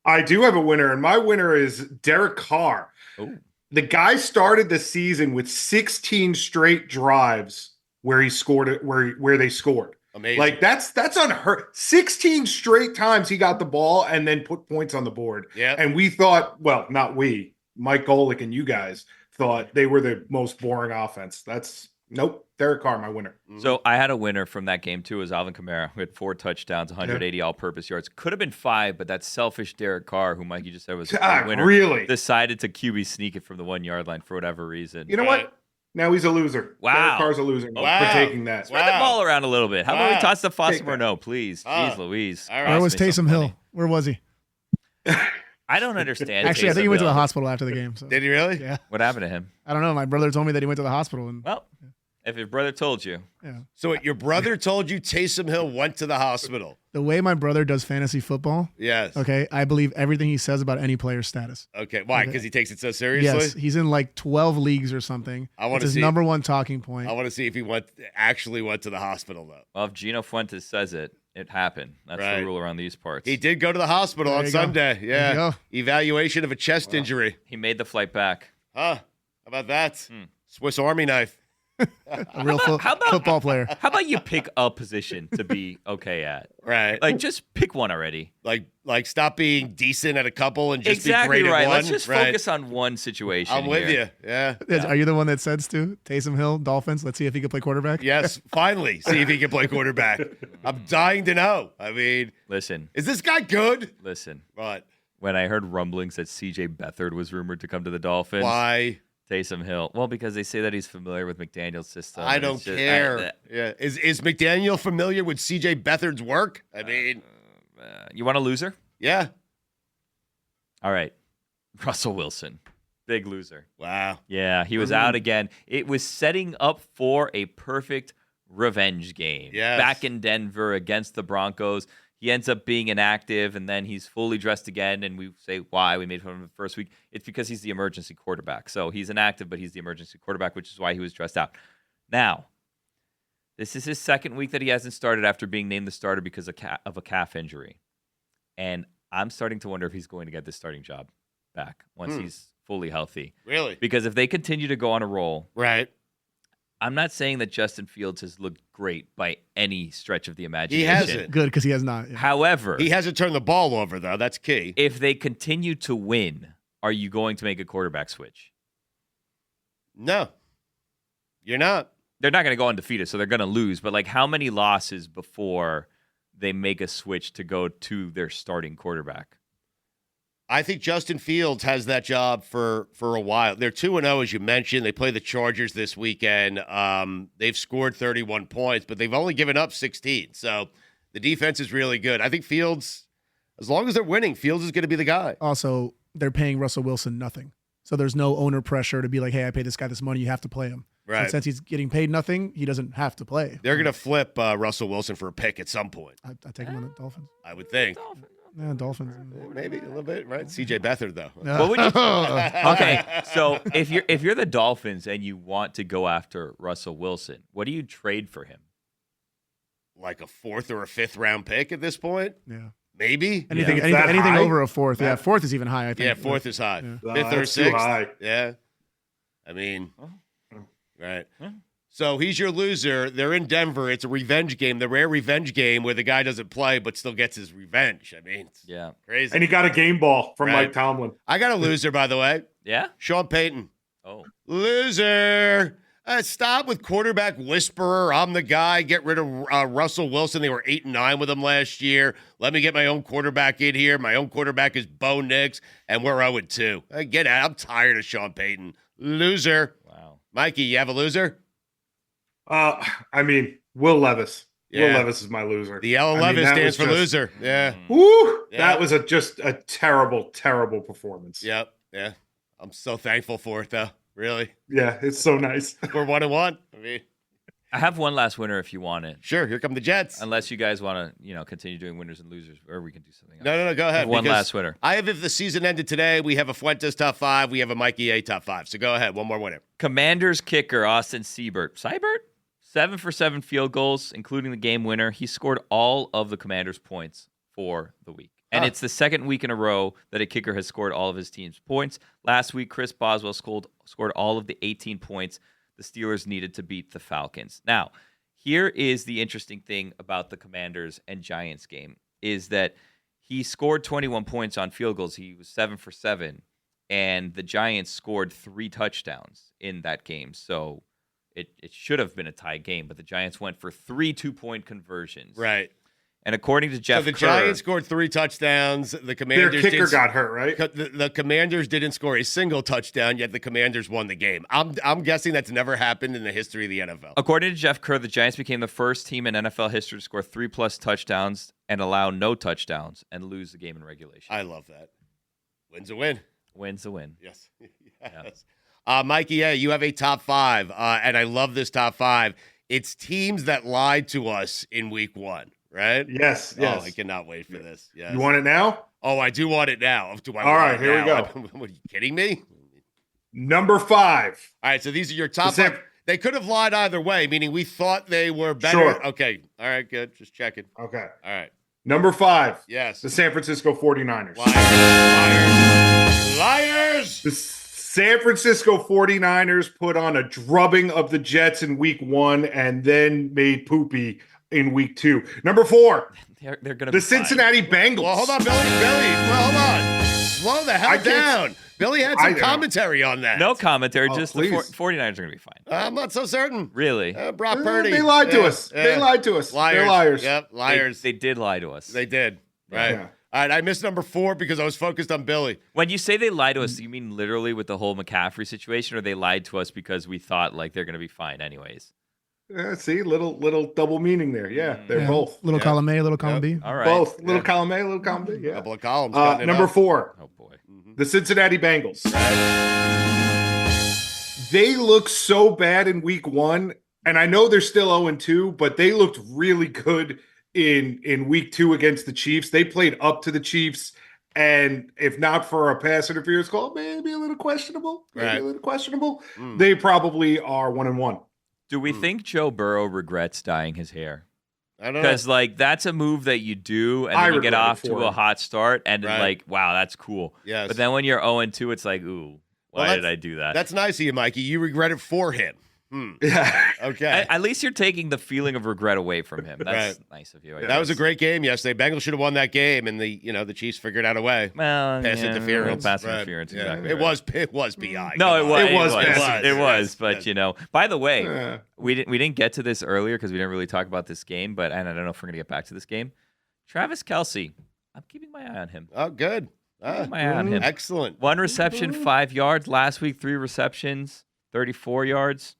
I do have a winner, and my winner is Derek Carr. Oh. The guy started the season with 16 straight drives where he scored it, where they scored. Amazing. Like that's unheard. 16 straight times he got the ball and then put points on the board. Yeah. And we thought, well, not we, Mike Golick and you guys thought they were the most boring offense. Nope. Derek Carr, my winner. So I had a winner from that game too. It was Alvin Kamara, who had 4 touchdowns, 180 all-purpose yards. Could have been 5, but that selfish Derek Carr, who Mikey just said was a winner, really decided to QB sneak it from the 1 yard line for whatever reason. You know what? Now he's a loser. Wow. Derek Carr's a loser for taking that. Spread the ball around a little bit. How about we toss the Take Fossimo? No, please. Jeez Louise. All right. Where was Taysom Hill? Where was he? I don't understand. Actually, I think he went to the hospital after the game. So. Did he really? Yeah. What happened to him? I don't know. My brother told me that he went to the hospital. And Well, if your brother told you. yeah. So your brother told you Taysom Hill went to the hospital? The way my brother does fantasy football, Yes. okay, I believe everything he says about any player's status. Okay. Why? Because he takes it so seriously? Yes, he's in like 12 leagues or something. It's his number one talking point. I want to see if he actually went to the hospital, though. Well, if Gino Fuentes says it, it happened. That's the rule around these parts. He did go to the hospital on Sunday. There you Yeah. go. Evaluation of a chest injury. He made the flight back. Huh. How about that? Swiss Army knife. A real football player. How about you pick a position to be okay at? Right. Like, just pick one already. Like stop being decent at a couple and just Exactly be great right. at one. Let's just focus on one situation. I'm with here. you. Yeah. Are you the one that said, Stu? Taysom Hill, Dolphins, let's see if he can play quarterback? Yes, finally. See if he can play quarterback. I'm dying to know. I mean, Listen. is this guy good? Listen. What? When I heard rumblings that C.J. Beathard was rumored to come to the Dolphins. Why? Taysom Hill. Well, because they say that he's familiar with McDaniel's system. I don't care. Yeah. Is McDaniel familiar with C.J. Beathard's work? I mean, you want a loser? Yeah. All right. Russell Wilson. Big loser. Wow. Yeah, he was out again. It was setting up for a perfect revenge game. Yes. Back in Denver against the Broncos. He ends up being inactive, and then he's fully dressed again, and we say, why? We made fun of him the first week. It's because he's the emergency quarterback. So he's inactive, but he's the emergency quarterback, which is why he was dressed out. Now, this is his second week that he hasn't started after being named the starter because of a calf injury. And I'm starting to wonder if he's going to get this starting job back once he's fully healthy. Really? Because if they continue to go on a roll, Right. I'm not saying that Justin Fields has looked great by any stretch of the imagination. He hasn't. Good, because he has not. Yeah. However, He hasn't turned the ball over, though. That's key. if they continue to win, are you going to make a quarterback switch? No. You're not. They're not going to go undefeated, so they're going to lose. But, like, how many losses before they make a switch to go to their starting quarterback? I think Justin Fields has that job for a while. They're 2-0, as you mentioned. They play the Chargers this weekend. They've scored 31 points, but they've only given up 16. So the defense is really good. I think Fields, as long as they're winning, Fields is going to be the guy. Also, they're paying Russell Wilson nothing. So there's no owner pressure to be like, hey, I paid this guy this money. You have to play him. Right. So since he's getting paid nothing, he doesn't have to play. They're going to flip Russell Wilson for a pick at some point. I take him on the Dolphins. I would think. Yeah, Dolphins. Maybe a little bit, right? C.J. Beathard, though. What would you? Okay, so if you're the Dolphins and you want to go after Russell Wilson, what do you trade for him? Like a 4th or a 5th round pick at this point? Yeah. Maybe? Anything, Is that anything high? over a 4th. Yeah, 4th is even high, I think. Yeah, 4th is high. Yeah. 5th or That's too 6th? high. Yeah. I mean, right. Yeah. So he's your loser. They're in Denver. It's a revenge game, the rare revenge game where the guy doesn't play but still gets his revenge. I mean, it's Yeah. crazy. And he got a game ball from Right. Mike Tomlin. I got a loser, by the way. Yeah. Sean Payton. Oh. Loser. Stop with quarterback whisperer. I'm the guy. Get rid of Russell Wilson. They were 8-9 with him last year. Let me get my own quarterback in here. My own quarterback is Bo Nix, and we're 0-2. Get out. I'm tired of Sean Payton. Loser. Wow. Mikey, you have a loser? Will Levis. Yeah. Will Levis is my loser. The L Levis stands for loser. Yeah. Woo! Yeah. That was just a terrible, terrible performance. Yep. Yeah. I'm so thankful for it, though. Really. Yeah, it's so nice. We're 1-1. I have one last winner if you want it. Sure. Here come the Jets. Unless you guys want to, continue doing winners and losers, or we can do something else. No. Go ahead. One last winner. I have, if the season ended today, we have a Fuentes top 5. We have a Mikey A top 5. So go ahead. One more winner. Commanders kicker Austin Seibert. 7 for 7 field goals, including the game winner. He scored all of the Commanders' points for the week. And it's the second week in a row that a kicker has scored all of his team's points. Last week, Chris Boswell scored all of the 18 points the Steelers needed to beat the Falcons. Now, here is the interesting thing about the Commanders and Giants game, is that he scored 21 points on field goals. He was 7 for 7, and the Giants scored 3 touchdowns in that game. So it should have been a tie game, but the Giants went for 3 2-point conversions. Right. And according to Jeff So the Kerr, Giants scored 3 touchdowns. The Commanders Their kicker got hurt, right? The Commanders didn't score a single touchdown, yet the Commanders won the game. I'm guessing that's never happened in the history of the NFL. According to Jeff Kerr, the Giants became the first team in NFL history to score 3+ touchdowns and allow no touchdowns and lose the game in regulation. I love that. Win's a win. Win's a win. Yes. Yes. Mikey, you have a top 5, and I love this top 5. It's teams that lied to us in week 1. Right? Yes. Oh, I cannot wait for this. Yes. You want it now? Oh, I do want it now. Do I All want right, it here we now? go. What, are you kidding me? Number 5. All right, so these are your top 5. They could have lied either way, meaning we thought they were better. Sure. Okay. All right, good. Just checking. Okay. All right. Number 5. Yes. The San Francisco 49ers. Liars. The San Francisco 49ers put on a drubbing of the Jets in week 1 and then made poopy in week 2. Number 4. They're going to be The Cincinnati Bengals. Well, hold on, Billy. Well, hold on. Slow the hell down. Billy had some commentary on that. No commentary, just please. the 49ers are going to be fine. I'm not so certain. Really? Brock Purdy. They lied to us. They lied to us. Liars. They're liars. Yep, liars. They did lie to us. They did. Right. Yeah. All right, I missed number 4 because I was focused on Billy. When you say they lied to us, do you mean literally with the whole McCaffrey situation, or they lied to us because we thought like they're going to be fine anyways? See, little double meaning there. Yeah, they're both. Little column A, little column B. All right. Both. Little column A, little column B. Yeah. Couple of columns. Number 4. Oh, boy. The Cincinnati Bengals. They look so bad in week 1, and I know they're still 0-2, but they looked really good in week 2 against the Chiefs. They played up to the Chiefs, and if not for a pass interference call, maybe a little questionable. They probably are 1-1. Do we think Joe Burrow regrets dyeing his hair? I don't know. Because that's a move that you do, and I then you get regret it off to for a him. hot start, and Right. wow, that's cool. Yes. But then when you're 0-2, it's like, ooh, why did I do that? That's nice of you, Mikey. You regret it for him. Yeah. Okay. At least you're taking the feeling of regret away from him. That's nice of you. I That was a guess. great game yesterday. Bengals should have won that game, and the Chiefs figured out a way. Well, Pass yeah, interference. Pass Right. interference. Yeah. Exactly. It right. was PI. No, it Come was. on. It was It pass was. Yes. But by the way, Yeah. we didn't get to this earlier because we didn't really talk about this game. And I don't know if we're gonna get back to this game. Travis Kelce, I'm keeping my eye on him. Oh, good. Keeping my eye on him. Excellent. 1 reception, 5 yards. Last week, 3 receptions, 34 yards.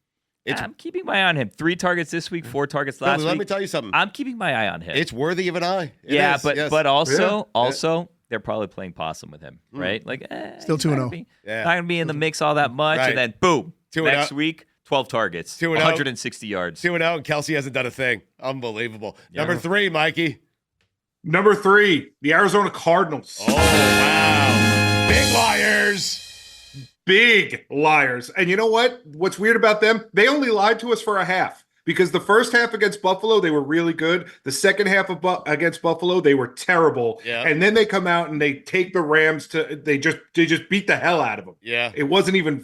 I'm keeping my eye on him. 3 targets this week, 4 targets last Billy, week. let me tell you something. I'm keeping my eye on him. It's worthy of an eye. It yeah, is, but yes. but also they're probably playing possum with him, right? Like Still he's not 2-0. gonna be- Yeah. Not gonna be in the mix all that much, Right. and then boom, 2-0. next week 12 targets, 2-0. 160 yards. 2-0, and Kelsey hasn't done a thing. Unbelievable. Yeah. Number 3, Mikey. Number 3, the Arizona Cardinals. Oh, wow. Big liars. Big liars. And you know what? What's weird about them? They only lied to us for a half. Because the first half against Buffalo, they were really good. The second half against Buffalo, they were terrible. Yeah. And then they come out and they take the Rams to they just beat the hell out of them. Yeah. It wasn't even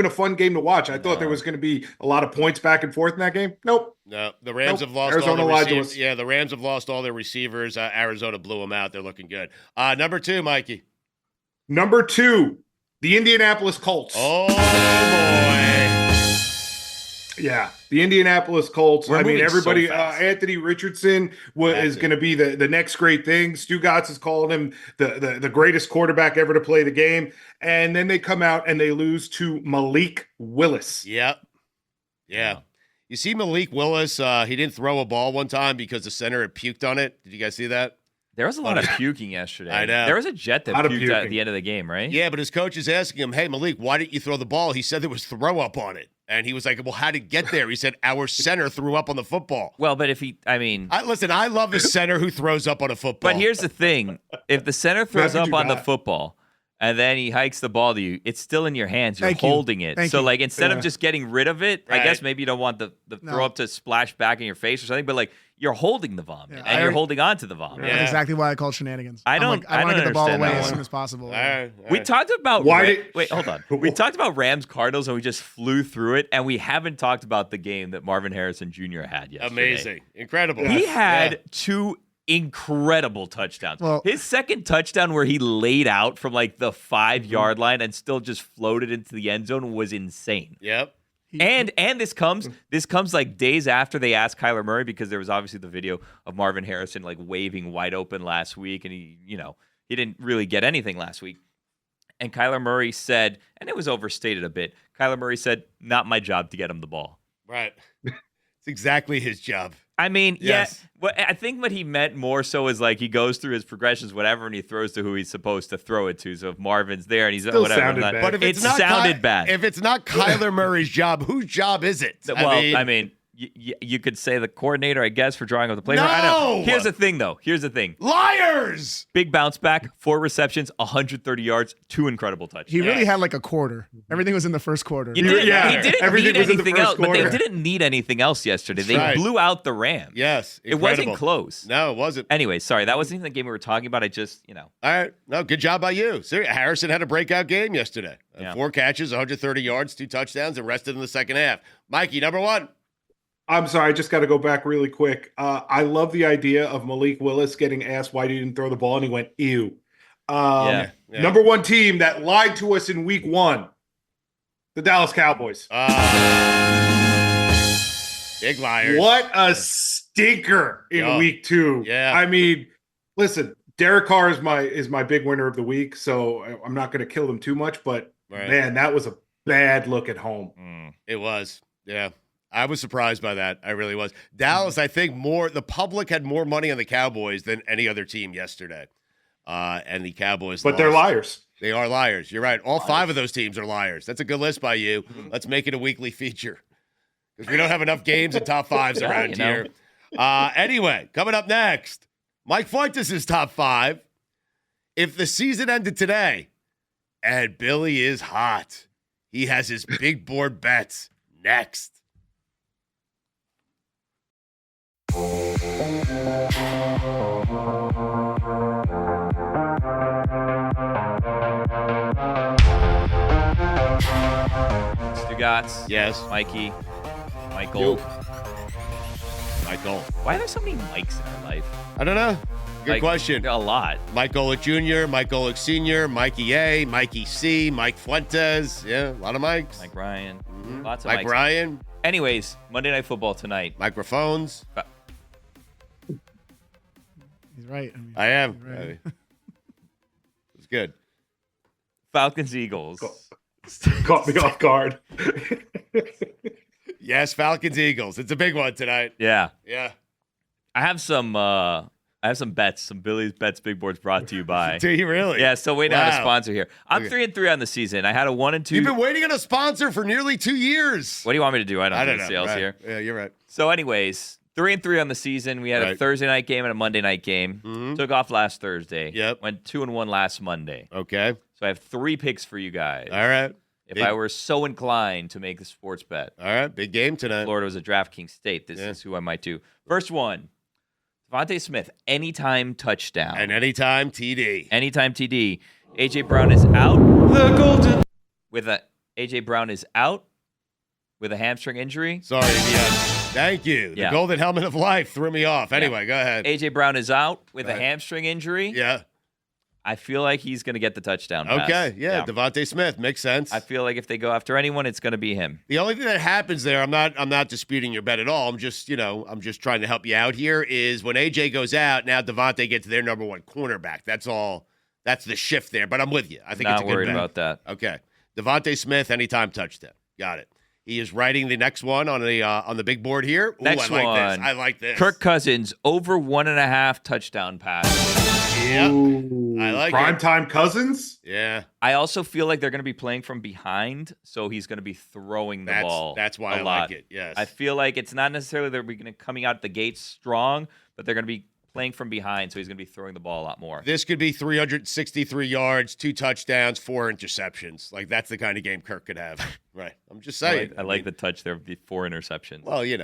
a fun game to watch. I thought there was going to be a lot of points back and forth in that game. Nope. No, the Rams Nope. have lost Arizona all their lied to receivers. us. Yeah, the Rams have lost all their receivers. Arizona blew them out. They're looking good. Number 2, Mikey. Number 2, the Indianapolis Colts. Oh, boy. Yeah, the Indianapolis Colts. We're I mean, moving so everybody. fast. Anthony Richardson is going to be the next great thing. Stugotz is calling him the greatest quarterback ever to play the game. And then they come out and they lose to Malik Willis. Yep. Yeah. You see Malik Willis, he didn't throw a ball one time because the center had puked on it. Did you guys see that? There was a lot of puking yesterday. I know. There was a Jet that puked at the end of the game, right? Yeah, but his coach is asking him, hey, Malik, why didn't you throw the ball? He said there was throw up on it. And he was like, well, how did it get there? He said, our center threw up on the football. Well, but if listen, I love a center who throws up on a football. But here's the thing. If the center throws up on the football and then he hikes the ball to you, it's still in your hands. You're holding it. Thank so, you. like, instead of just getting rid of it, Right. I guess maybe you don't want the throw up to splash back in your face or something, but, like, you're holding the vomit and you're holding on to the vomit. That's exactly why I call shenanigans. I want to get the ball away as soon as possible. We talked about wait, hold on. We talked about Rams Cardinals and we just flew through it, and we haven't talked about the game that Marvin Harrison Jr. had yesterday. Amazing. Incredible. He had two incredible touchdowns. Well, his second touchdown where he laid out from like the 5-yard line and still just floated into the end zone was insane. Yep. And this comes like days after they asked Kyler Murray, because there was obviously the video of Marvin Harrison like waving wide open last week, and he didn't really get anything last week. And Kyler Murray said, and it was overstated a bit, Kyler Murray said, not my job to get him the ball. Right. It's exactly his job. I mean, Yes. yeah. Well, I think what he meant more so is like he goes through his progressions, whatever, and he throws to who he's supposed to throw it to. So if Marvin's there and he's Still whatever, sounded not, bad. But if it sounded bad. If it's not Kyler Murray's job, whose job is it? Well, I mean, you could say the coordinator, I guess, for drawing up the play. No! I know. Here's the thing, though. Liars! Big bounce back, 4 receptions, 130 yards, 2 incredible touchdowns. He really had like a quarter. Everything was in the first quarter. He didn't everything need was in the anything first else, but they quarter. didn't need anything else yesterday. They Right. blew out the Rams. Yes. It Incredible. wasn't close. No, it wasn't. Anyway, sorry, that wasn't even the game we were talking about. I just, All right. No, good job by you. Seriously, Harrison had a breakout game yesterday. Yeah. 4 catches, 130 yards, 2 touchdowns, and rested in the second half. Mikey, number 1. I'm sorry, I just got to go back really quick. I love the idea of Malik Willis getting asked why he didn't throw the ball, and he went, ew. Yeah. Number 1 team that lied to us in week 1, the Dallas Cowboys. Big liars. What a stinker in week 2. Yeah. I mean, listen, Derek Carr is my big winner of the week, so I'm not going to kill them too much, but man, that was a bad look at home. It was. Yeah. I was surprised by that. I really was. Dallas, I think the public had more money on the Cowboys than any other team yesterday. And the Cowboys But they're lost. liars. They are liars. You're right. All 5 of those teams are liars. That's a good list by you. Let's make it a weekly feature because we don't have enough games and top 5s around here. Anyway, coming up next, Mike Fuentes' top 5. If the season ended today, and Billy is hot, he has his big board bets next. Stugotz. Yes. Mikey. Michael. Michael. Why are there so many Mikes in our life? I don't know. Good question. A lot. Mike Golick Jr., Mike Golick Sr., Mikey A, Mikey C, Mike Fuentes. Yeah, a lot of Mikes. Mike Ryan. Lots of Mike Mikes. Ryan. Anyways, Monday Night Football tonight. Microphones. He's right. I mean, I am. he's right. It's good. Falcons Eagles. Caught me off guard. Yes, Falcons Eagles. It's a big one tonight. Yeah. Yeah. I have some bets, some Billy's Bets Big Boards brought to you by. Do you really? Yeah, still waiting on a Wow. sponsor here. I'm 3-3 on the season. I had a 1-2. You've been waiting on a sponsor for nearly 2 years. What do you want me to do? I don't do know. sales Right. here. Yeah, you're right. So, anyways, 3-3 on the season. We had a Right. Thursday night game and a Monday night game. Took off last Thursday. Yep. Went 2-1 last Monday. Okay. So I have 3 picks for you guys. All right. If I were so inclined to make a sports bet. All right. Big game tonight. Florida was a DraftKings state. This is who I might do. First one, Devontae Smith, anytime touchdown. And anytime TD. Anytime TD. A.J. Brown is out. A.J. Brown is out with a hamstring injury. Sorry, yeah. Thank you. The golden helmet of life threw me off. Anyway, go ahead. A.J. Brown is out with a hamstring injury. Yeah. I feel like he's going to get the touchdown pass. Okay, yeah, Devontae Smith makes sense. I feel like if they go after anyone, it's going to be him. The only thing that happens there, I'm not disputing your bet at all. I'm just trying to help you out here. Is when AJ goes out, now Devontae gets their number one cornerback. That's all. That's the shift there. But I'm with you. I think it's a good bet. Not worried about that. Okay, Devontae Smith, anytime touchdown. Got it. He is writing the next one on the big board here. Ooh, Next one. I like this. Kirk Cousins over 1.5 touchdown pass. Yeah, I like Primetime Cousins? Yeah. I also feel like they're going to be playing from behind, so he's going to be throwing the ball. That's why I like it. Yes. I feel like it's not necessarily they're going to coming out the gate strong, but they're going to be playing from behind, so he's going to be throwing the ball a lot more. This could be 363 yards, 2 touchdowns, 4 interceptions. Like, that's the kind of game Kirk could have. Right. I'm just saying. I like the touch there of the 4 interceptions. Well, you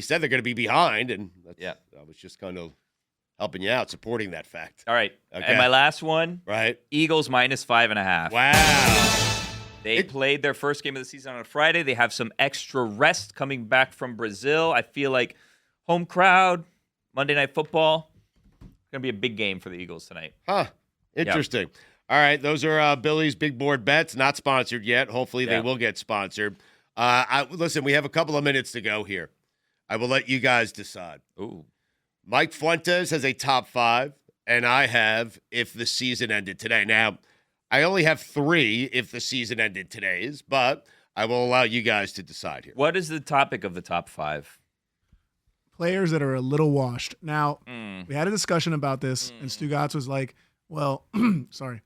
said they're going to be behind, and I was just kind of helping you out, supporting that fact. All right. Okay. And my last one. Right. Eagles minus 5.5. Wow. They played their first game of the season on a Friday. They have some extra rest coming back from Brazil. I feel like home crowd, Monday Night Football, going to be a big game for the Eagles tonight. Huh. Interesting. Yep. All right. Those are Billy's big board bets. Not sponsored yet. Hopefully they will get sponsored. Listen, we have a couple of minutes to go here. I will let you guys decide. Ooh. Mike Fuentes has a top 5, and I have if the season ended today. Now, I only have 3 if the season ended today's, but I will allow you guys to decide here. What is the topic of the top 5? Players that are a little washed. Now, we had a discussion about this, and Stugotz was like, well, sorry.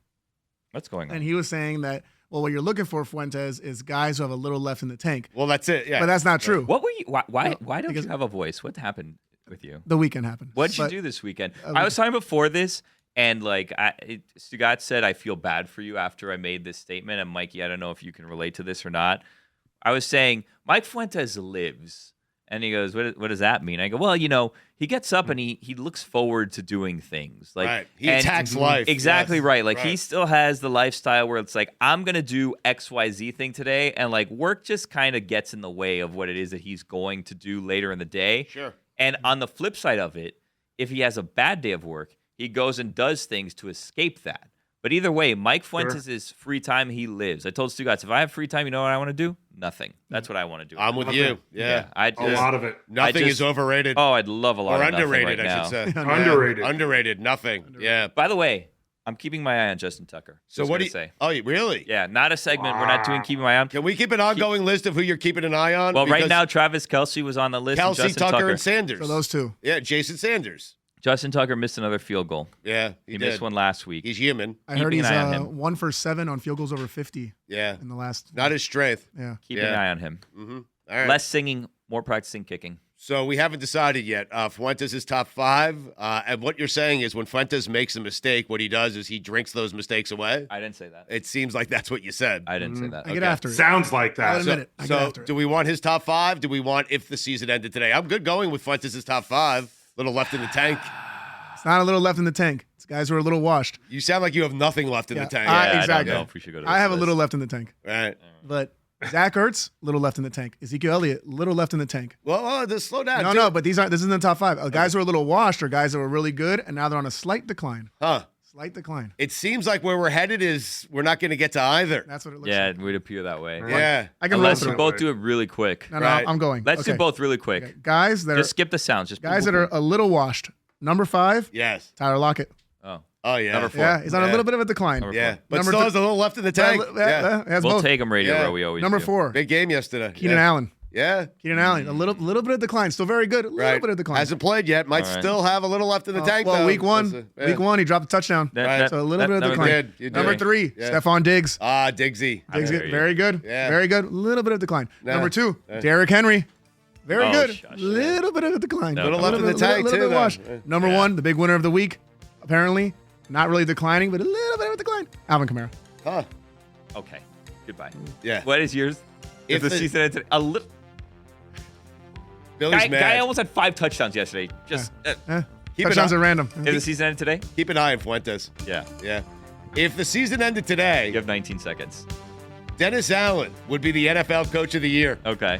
What's going on? And he was saying that, well, what you're looking for, Fuentes, is guys who have a little left in the tank. Well, that's it, yeah. But that's not true. What were you? Why don't you have a voice? What happened with you? The weekend happened. What did you do this weekend? I was talking before this, and Stugotz said, I feel bad for you after I made this statement. And Mikey, I don't know if you can relate to this or not. I was saying, Mike Fuentes lives. And he goes, what does that mean? I go, well, he gets up and he looks forward to doing things. Like, right. He attacks life. Exactly yes. right. Like, right. He still has the lifestyle where it's like, I'm going to do XYZ thing today. And, like, work just kind of gets in the way of what it is that he's going to do later in the day. Sure. And on the flip side of it, if he has a bad day of work, he goes and does things to escape that. But either way, Mike Fuentes is free time. He lives. I told Stugotz, if I have free time, you know what I want to do? Nothing. That's what I want to do. I'm with you. Yeah. A lot of it. Nothing is overrated. Oh, I'd love a lot of underrated, right I now. should say. Underrated. Underrated. Nothing. Yeah. By the way, I'm keeping my eye on Justin Tucker. So what do you say? Oh, really? Yeah, not a segment. We're not doing keeping my eye on. Can we keep an ongoing list of who you're keeping an eye on? Well, right now, Travis Kelce was on the list. Kelce, and Justin Tucker and Sanders. So those two. Yeah, Jason Sanders. Justin Tucker missed another field goal. Yeah, he missed one last week. He's human. I heard he's 1 for 7 on field goals over 50. Yeah, in the last. Not his strength. Yeah, keep an eye on him. Mm-hmm. All right. Less singing, more practicing kicking. So we haven't decided yet. Fuentes is top 5. And what you're saying is when Fuentes makes a mistake, what he does is he drinks those mistakes away? I didn't say that. It seems like that's what you said. I didn't say that. I get after it. Sounds like that. I'll admit it. I get after it. Do we want his top 5? Do we want if the season ended today? I'm good going with Fuentes' top 5. Little left in the tank. It's not a little left in the tank. It's guys who are a little washed. You sound like you have nothing left in the tank. Exactly. I don't know if we should go to I have list. a little left in the tank. Right. But Zach Ertz, little left in the tank. Ezekiel Elliott, little left in the tank. Well, just slow down. No, but this isn't the top 5. Guys who are a little washed are guys that were really good, and now they're on a slight decline. Huh. Slight decline. It seems like where we're headed is we're not going to get to either. That's what it looks Yeah, like. it would appear that way. Yeah. I can Unless roll you through it. both do it really quick. No, Right. I'm going. Let's do both really quick. Okay. Guys that Just are skip the sounds. Just guys that are a little washed. Number 5, Yes. Tyler Lockett. Oh, yeah. Number 4. Yeah, he's on a little bit of a decline. Yeah. But Number still th- has a little left in the tank. Has We'll both. take him radio Yeah. row. We always Number do. 4, Big game yesterday. Keenan Allen. Yeah. Keenan Allen, a little bit of decline. Still very good. A little bit of decline. Hasn't played yet. Might All right. still have a little left in the tank, well, though. week one, he dropped a touchdown. That- So a little bit of that- decline. You did. Number 3, Yeah. Stephon Diggs. Ah, Diggsy. Diggs, dare you. very good. Yeah. Very good. A little bit of decline. Nah. Number 2, Derrick Henry. Very Oh, good. shush. Little bit of a decline. No. Little left in the tank, little too, bit washed. though. Number 1, the big winner of the week, apparently. Not really declining, but a little bit of a decline. Alvin Kamara. Huh. Okay. Goodbye. Yeah. What is yours? If the season ended today, a little. Billy's mad. Guy almost had 5 touchdowns yesterday. Just Keep Touchdowns an are random. if the season ended today. Keep an eye on Fuentes. Yeah. Yeah. If the season ended today, You have 19 seconds. Dennis Allen would be the NFL Coach of the Year. Okay.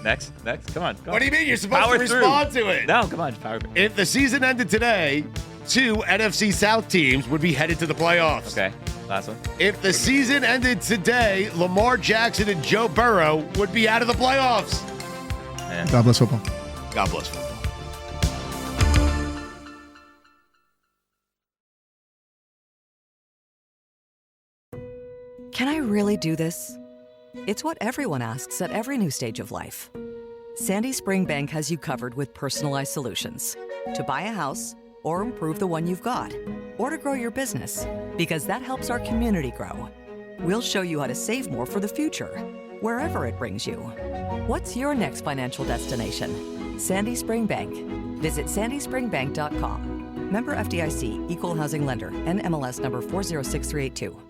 Next. Come on. Go. What do you mean? You're supposed Power to through. respond to it. No, come on. Power through. If the season ended today, 2 NFC South teams would be headed to the playoffs. Okay, last one. If the season ended today, Lamar Jackson and Joe Burrow would be out of the playoffs. Yeah. God bless football. God bless football. Can I really do this? It's what everyone asks at every new stage of life. Sandy Spring Bank has you covered with personalized solutions to buy a house or improve the one you've got, or to grow your business, because that helps our community grow. We'll show you how to save more for the future, wherever it brings you. What's your next financial destination? Sandy Spring Bank. Visit sandyspringbank.com. Member FDIC, Equal Housing Lender, NMLS number 406382.